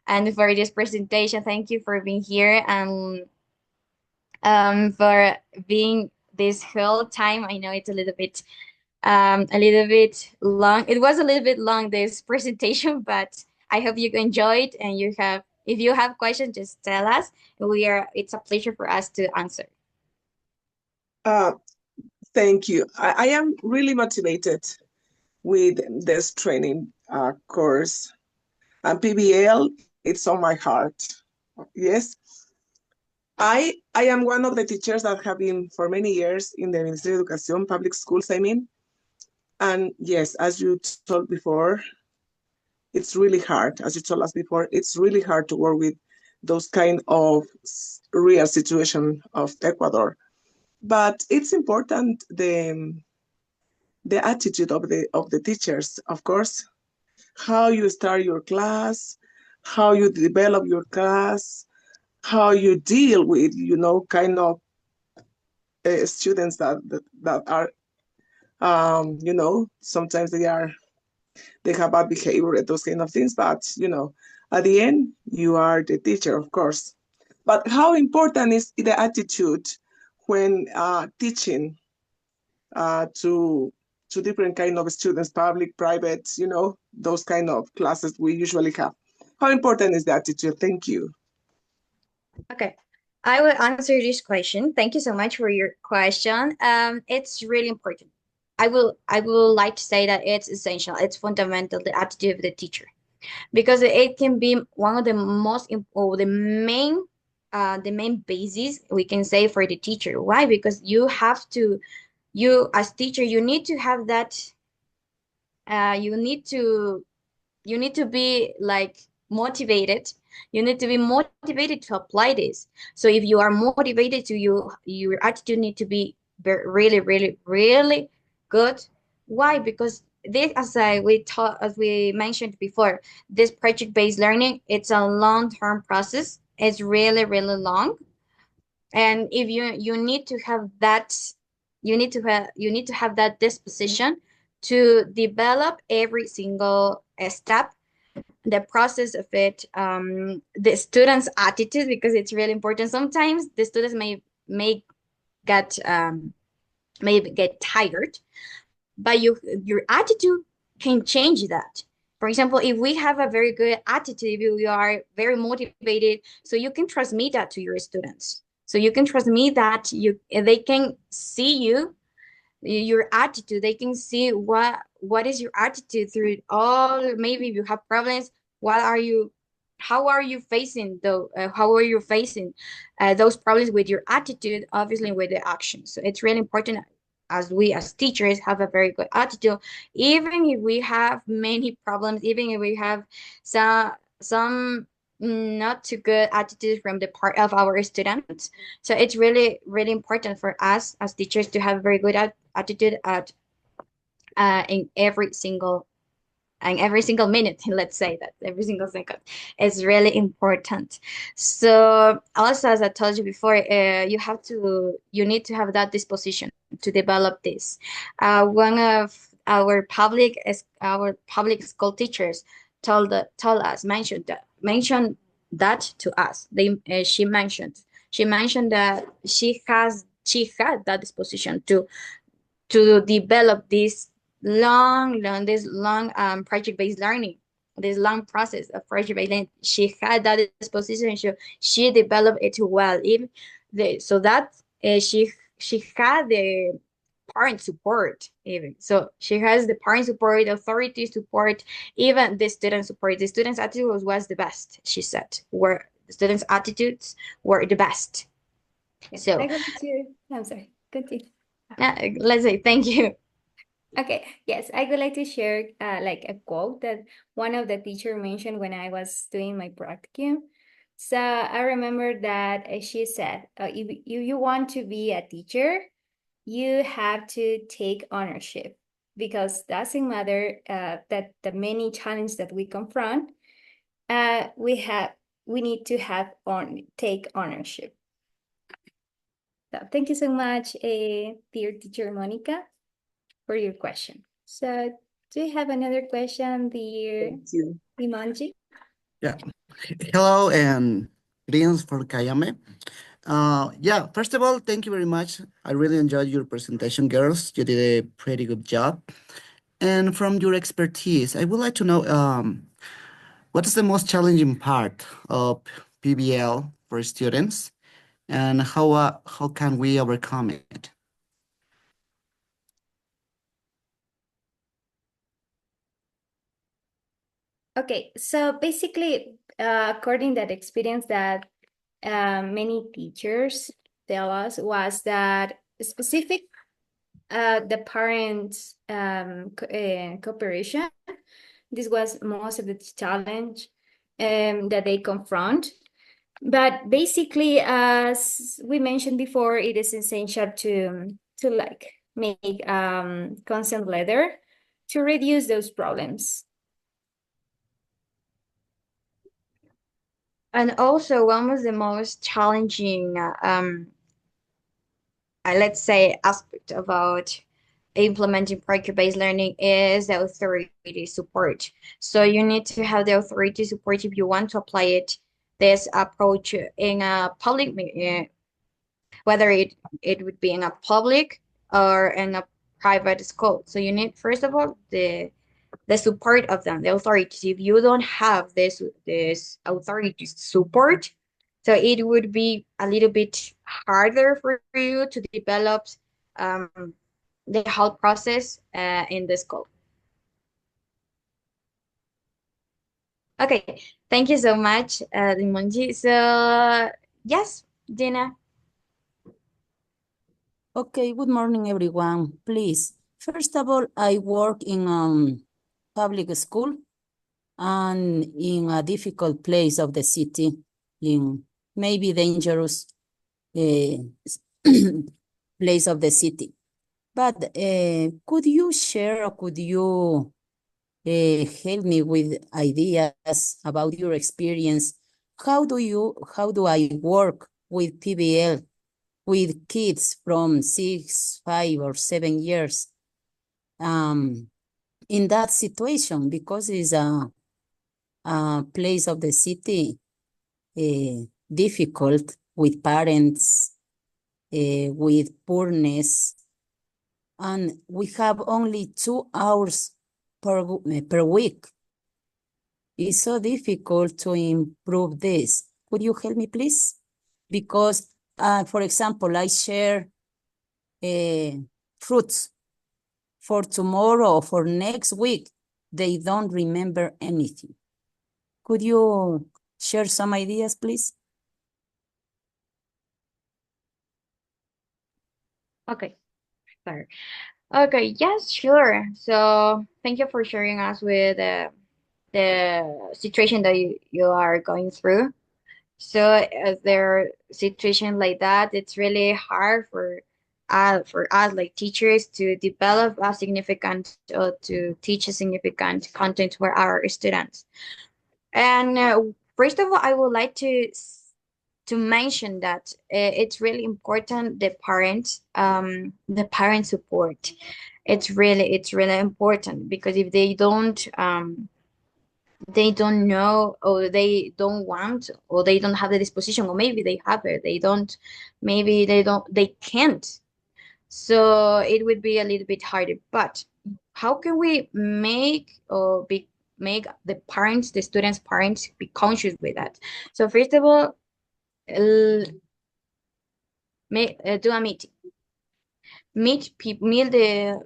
and for this presentation. Thank you for being here and for being this whole time. I know it's a little bit long. It was a little bit long, this presentation, but I hope you enjoyed, and if you have questions, just tell us. It's a pleasure for us to answer. Thank you. I am really motivated with this training course. And PBL, it's on my heart. Yes. I am one of the teachers that have been for many years in the Ministerio de Educación, public schools, I mean. And yes, as you told before, it's really hard. As you told us before, it's really hard to work with those kind of real situation of Ecuador. But it's important the attitude of the teachers, of course, how you start your class, how you develop your class, how you deal with, kind of students that are, sometimes they have bad behavior and those kind of things, but, at the end, you are the teacher, of course. But how important is the attitude when teaching to different kind of students, public, private, those kind of classes we usually have. How important is the attitude? Thank you. Okay, I will answer this question. Thank you so much for your question. It's really important. I will like to say that it's essential. It's fundamental, the attitude of the teacher, because it can be one of the or the main basis we can say for the teacher. Why? Because you as teacher, you need to have that. You need to be like motivated. You need to be motivated to apply this. So if you are motivated to your attitude need to be really, really, really good. Why? Because this, as we mentioned before, this project-based learning, it's a long-term process. it's really, really long. And if you need to have that, you need to have that disposition to develop every single step, the process of it, the students' attitude, because it's really important. Sometimes the students may get tired, but your attitude can change that. For example, if we have a very good attitude, if you are very motivated, so you can transmit that to your students. So you can transmit that they can see your attitude. They can see what is your attitude through all. Maybe if you have problems, how are you facing those problems with your attitude, obviously with the actions. So it's really important as we as teachers have a very good attitude, even if we have many problems, even if we have some not too good attitude from the part of our students. So it's really, really important for us as teachers to have very good attitude at in every single minute. Let's say that every single second is really important. So also, as I told you before, you need to have that disposition to develop this. One of our public school teachers told us, mentioned that to us. She mentioned that she had that disposition to develop this long project-based learning, this long process of project-based learning. She had that disposition. She developed it well. So that she had the parent support even. So she has the parent support, authority support, even the student support. The students' attitude was the best, she said, where the students' attitudes were the best. So I'm sorry, continue. let's say thank you. Okay, yes, I would like to share like a quote that one of the teacher mentioned when I was doing my practicum. So I remember that she said, if you want to be a teacher, you have to take ownership, because doesn't matter that the many challenges that we confront, we need to take ownership. So thank you so much, dear teacher Monica, for your question. So do you have another question, dear Imanji? Yeah. Hello and greetings for Kayame. Yeah, first of all, thank you very much. I really enjoyed your presentation, girls. You did a pretty good job. And from your expertise, I would like to know what is the most challenging part of PBL for students, and how can we overcome it? Okay, so basically, according to that experience that many teachers tell us was that specific the parents cooperation. This was most of the challenge that they confront. But basically, as we mentioned before, it is essential to like make consent letter to reduce those problems. And also, one of the most challenging, let's say, aspect about implementing project-based learning is the authority support. So you need to have the authority support if you want to apply this approach in a public, whether it would be in a public or in a private school. So you need, first of all, the support of them, the authorities. If you don't have this authority support, so it would be a little bit harder for you to develop the whole process in the school. Okay, thank you so much, Limonji. So yes, Dina. Okay, good morning, everyone. Please, first of all, I work in public school and in a difficult place of the city, in maybe dangerous place of the city. But could you share or could you help me with ideas about your experience how do I work with PBL with kids from 6, 5, or 7 years in that situation? Because it's a place of the city difficult with parents, with poorness, and we have only 2 hours per week. It's so difficult to improve this. Could you help me, please? Because, for example, I share fruits for tomorrow or for next week. They don't remember anything. Could you share some ideas, please? Okay, sorry. Okay, yes, sure. So thank you for sharing us with the situation that you are going through. So as there situation like that, it's really hard for us like teachers to develop a significant or to teach a significant content for our students. And first of all, I would like to mention that it's really important the parent support. It's really important because if they don't know or they don't want or they don't have the disposition or maybe they have it they can't, so it would be a little bit harder. But how can we make the students parents be conscious with that? So first of all, do a meeting, meet people, meet the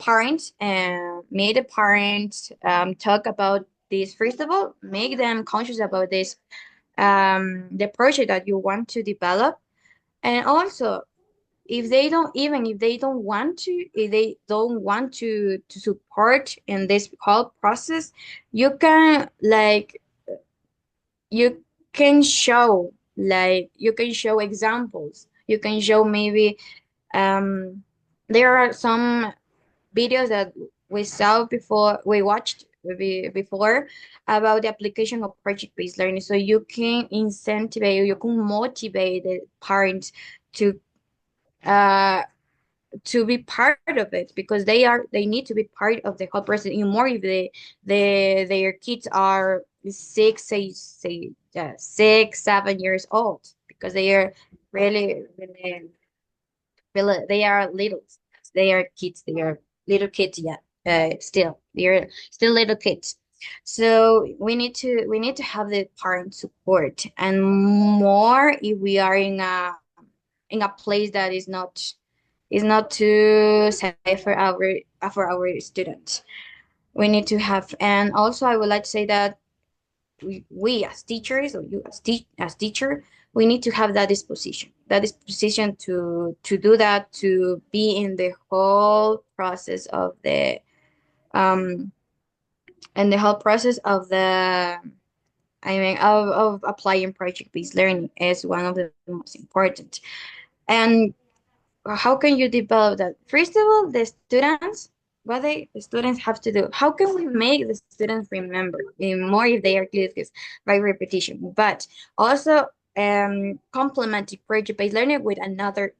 parents and meet the parents, talk about this. First of all, make them conscious about this, the project that you want to develop. And also, if they don't want to support in this whole process, you can you you can show examples. You can show maybe um there are some videos that we watched before about the application of project-based learning. So you can incentivize, you can motivate the parents to uh to be part of it because they need to be part of the whole process. Even more if their kids are 6, 7 years old, because they are really they are little. They are kids. They are little kids yet. Still, they are still little kids. So we need to have the parent support, and more if we are in a place that is not too safe for our students. We need to have, and also I would like to say that we as teachers, or you as teacher, we need to have that disposition to do that, to be in the whole process of the um and the whole process of the of applying project-based learning is one of the most important. And how can you develop that? First of all, the students, the students have to do. How can we make the students remember more if they are curious by repetition? But also complementing project-based learning with another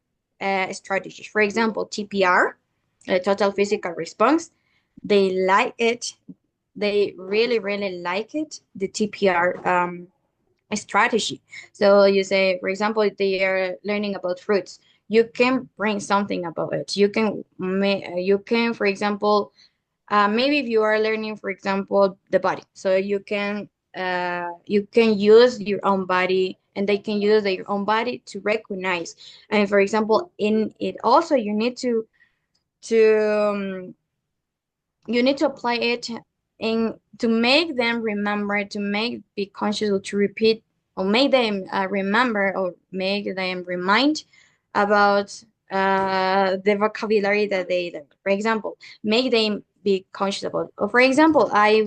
strategies. For example, TPR, total physical response. They like it. They really, really like it. The TPR strategy. So you say, for example, they are learning about fruits. You can bring something about it. You can, for example, maybe if you are learning, for example, the body, so you can use your own body, and they can use their own body to recognize. And for example, in it also to you need to apply it in to make them remember, to make be conscious, or to repeat, or make them remember, or make them remind about the vocabulary that they learn. For example, make them be conscious about. Or for example, I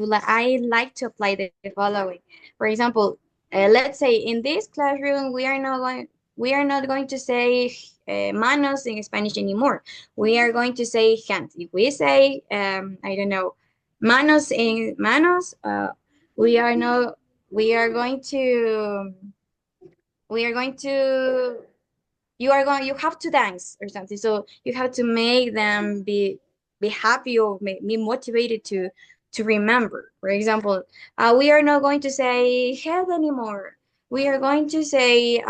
like to apply the following. For example, let's say in this classroom we are not going to say manos in Spanish anymore. We are going to say hands. If we say I don't know, manos, we are not, we are going to, we are going to, you have to dance or something. So you have to make them be happy or be motivated to remember. For example, we are not going to say head anymore. We are going to say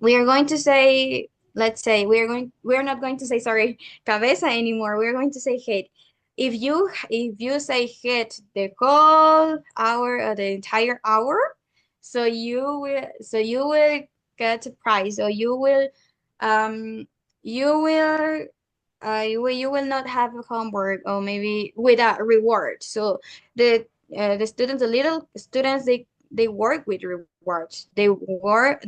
we are going to say, let's say we're not going to say, sorry, cabeza anymore. We're going to say head. If you say head the whole hour or the entire hour, so you will get a prize, or um you will you will not have a homework, or maybe with a reward. So the students, the little students, they work with rewards. They learn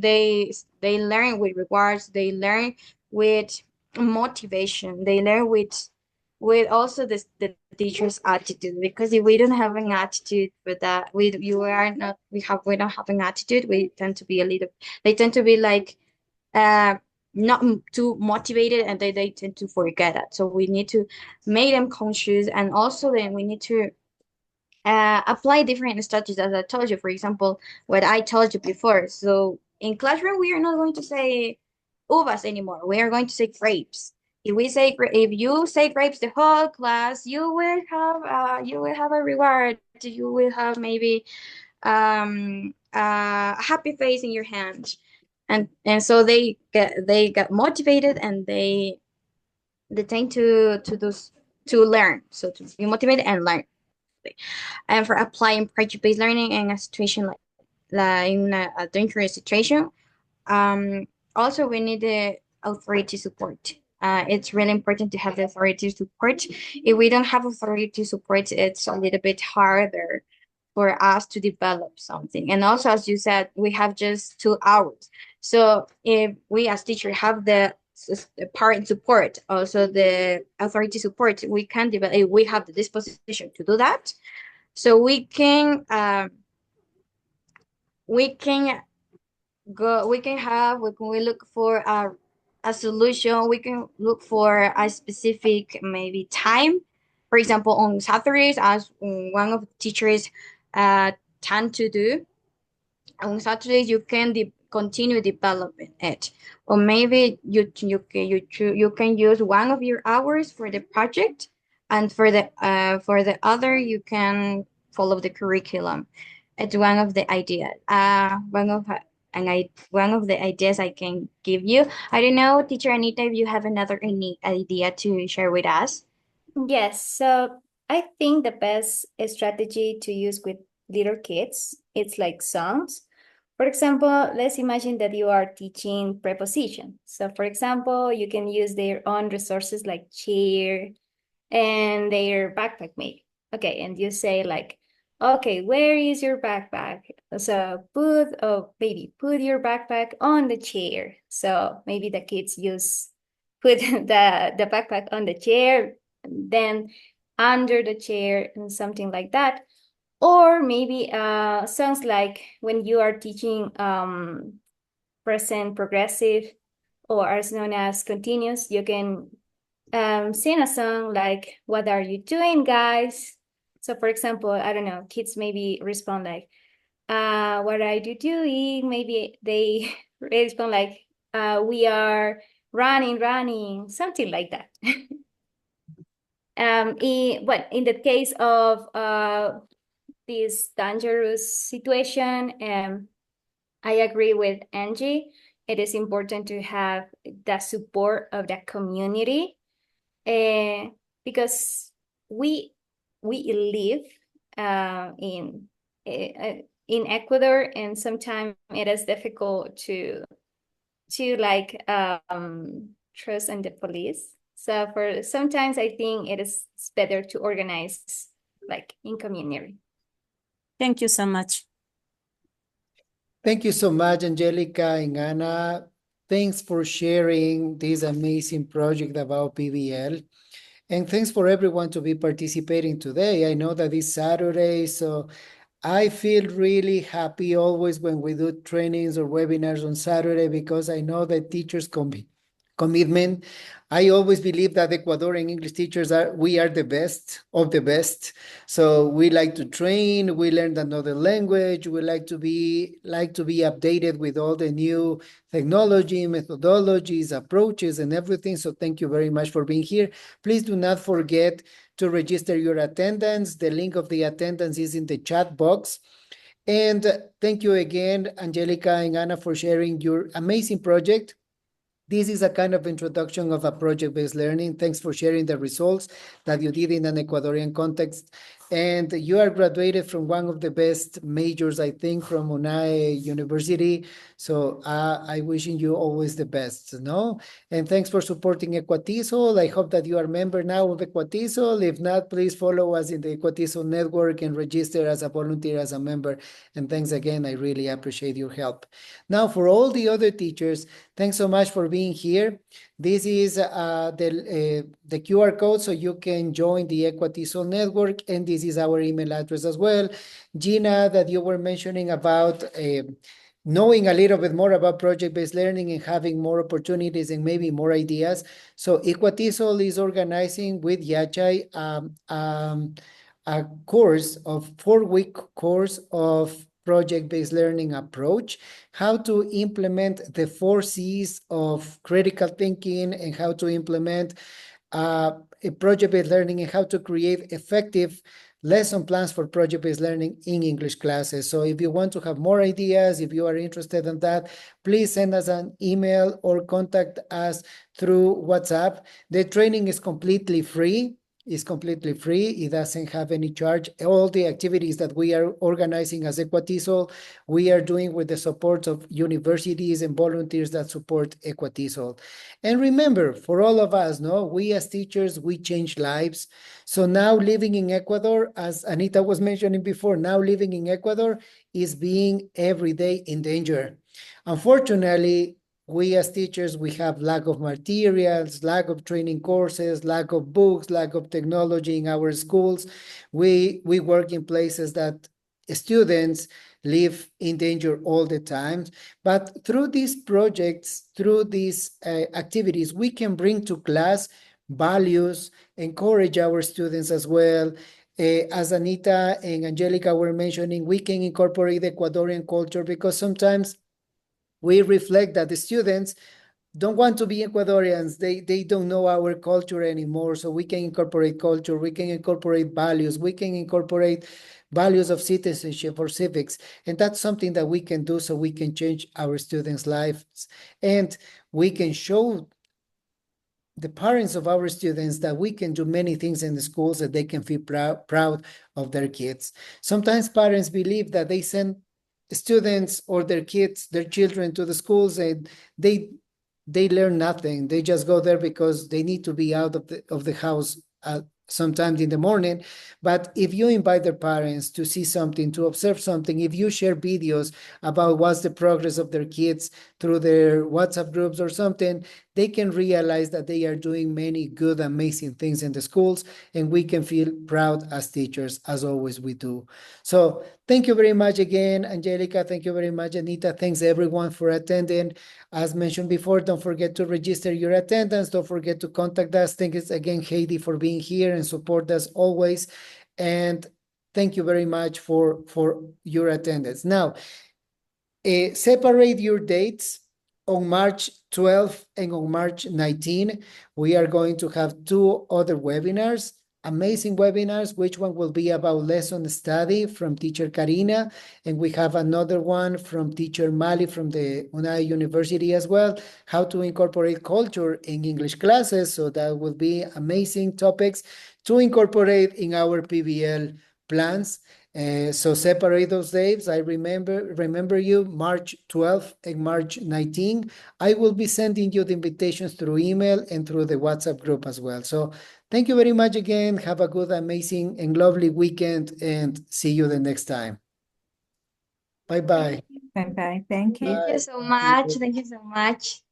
with rewards. They learn with motivation. They learn with also the teacher's attitude, because if we don't have an attitude for that, we don't have an attitude, we tend to be a little, they tend to be like uh not too motivated, and they tend to forget that. So we need to make them conscious, and also then we need to apply different strategies, as I told you. For example, what I told you before. So in classroom, we are not going to say uvas anymore. We are going to say grapes. If you say grapes the whole class, you will have a reward. You will have maybe a happy face in your hand, and so they get motivated, and they tend to learn. So to be motivated and learn. And for applying project-based learning in a situation like in a dangerous situation, um, also we need the authority support. It's really important to have the authority support. If we don't have authority support, it's a little bit harder for us to develop something. And also, as you said, we have just 2 hours. So if we as teachers have the parent support, also the authority support, we can develop, if we have the disposition to do that. So we can go, we look for a solution. We can look for a specific maybe time. For example, on Saturdays, as one of the teachers tend to do, on Saturdays you can continue developing it, or maybe you can use one of your hours for the project, and for the other you can follow the curriculum. It's one of the ideas. One of the ideas I can give you. I don't know, Teacher Anita, if you have another idea to share with us. Yes, so I think the best strategy to use with little kids, it's like songs. For example, let's imagine that you are teaching preposition. So for example, you can use their own resources like chair and their backpack maybe. Okay, and you say like, okay, where is your backpack? So put your backpack on the chair. So maybe the kids put the backpack on the chair, then under the chair and something like that. Or maybe sounds like when you are teaching present progressive, or as known as continuous, you can sing a song like, what are you doing, guys? So for example, I don't know, kids maybe respond like, what are you doing? Maybe they respond like, we are running, something like that. In the case of this dangerous situation, I agree with Angie. It is important to have the support of the community, because we live in Ecuador, and sometimes it is difficult to like trust in the police. So for sometimes I think it is better to organize like in community. Thank you so much. Thank you so much, Angelica and Anna. Thanks for sharing this amazing project about PBL. And thanks for everyone to be participating today. I know that it's Saturday, so I feel really happy always when we do trainings or webinars on Saturday, because I know that teachers commitment. I always believe that Ecuadorian English teachers we are the best of the best. So we like to train, we learn another language, we like to be updated with all the new technology, methodologies, approaches, and everything. So thank you very much for being here. Please do not forget to register your attendance. The link of the attendance is in the chat box. And thank you again, Angelica and Anna, for sharing your amazing project. This is a kind of introduction of a project-based learning. Thanks for sharing the results that you did in an Ecuadorian context. And you are graduated from one of the best majors, I think, from UNAE University. So I wishing you always the best, no? And thanks for supporting ECUATESOL. I hope that you are a member now of ECUATESOL. If not, please follow us in the ECUATESOL network and register as a volunteer, as a member. And thanks again. I really appreciate your help. Now, for all the other teachers, thanks so much for being here. This is the QR code, so you can join the ECUATESOL network, and this is our email address as well. Gina, that you were mentioning about knowing a little bit more about project-based learning and having more opportunities and maybe more ideas. So ECUATESOL is organizing with Yachay a course of 4-week course of project-based learning approach, how to implement the 4 C's of critical thinking, and how to implement a project-based learning, and how to create effective lesson plans for project-based learning in English classes. So if you want to have more ideas, if you are interested in that, please send us an email or contact us through WhatsApp. The training is completely free. It doesn't have any charge. All the activities that we are organizing as ECUATESOL, we are doing with the support of universities and volunteers that support ECUATESOL. And remember, for all of us, we as teachers, we change lives. So now living in Ecuador, as Anita was mentioning before, now living in Ecuador is being every day in danger. Unfortunately, we as teachers, we have lack of materials, lack of training courses, lack of books, lack of technology in our schools. We work in places that students live in danger all the time. But through these projects, through these activities, we can bring to class values, encourage our students as well. As Anita and Angelica were mentioning, we can incorporate the Ecuadorian culture, because sometimes we reflect that the students don't want to be Ecuadorians. They don't know our culture anymore. So we can incorporate culture, we can incorporate values, we can incorporate values of citizenship or civics. And that's something that we can do, so we can change our students' lives. And we can show the parents of our students that we can do many things in the schools, that they can feel proud of their kids. Sometimes parents believe that they send students or their kids, their children to the schools, and they learn nothing. They just go there because they need to be out of the house sometimes in the morning. But if you invite their parents to see something, to observe something, if you share videos about what's the progress of their kids through their WhatsApp groups or something, they can realize that they are doing many good, amazing things in the schools, and we can feel proud as teachers, as always we do. So thank you very much again, Angelica. Thank you very much, Anita. Thanks everyone for attending. As mentioned before, don't forget to register your attendance. Don't forget to contact us. Thanks again, Heidi, for being here and support us always. And thank you very much for your attendance. Now, separate your dates. On March 12th and on March 19th, we are going to have 2 other webinars, amazing webinars. Which one will be about lesson study from teacher Karina, and we have another one from teacher Mali from the UNAE University as well, how to incorporate culture in English classes. So that will be amazing topics to incorporate in our PBL plans. So separate those dates. I remember you, March 12th and March 19th. I will be sending you the invitations through email and through the WhatsApp group as well. So thank you very much again. Have a good, amazing, and lovely weekend, and see you the next time. Bye-bye. Bye-bye. Thank you. Thank you so much. Thank you so much.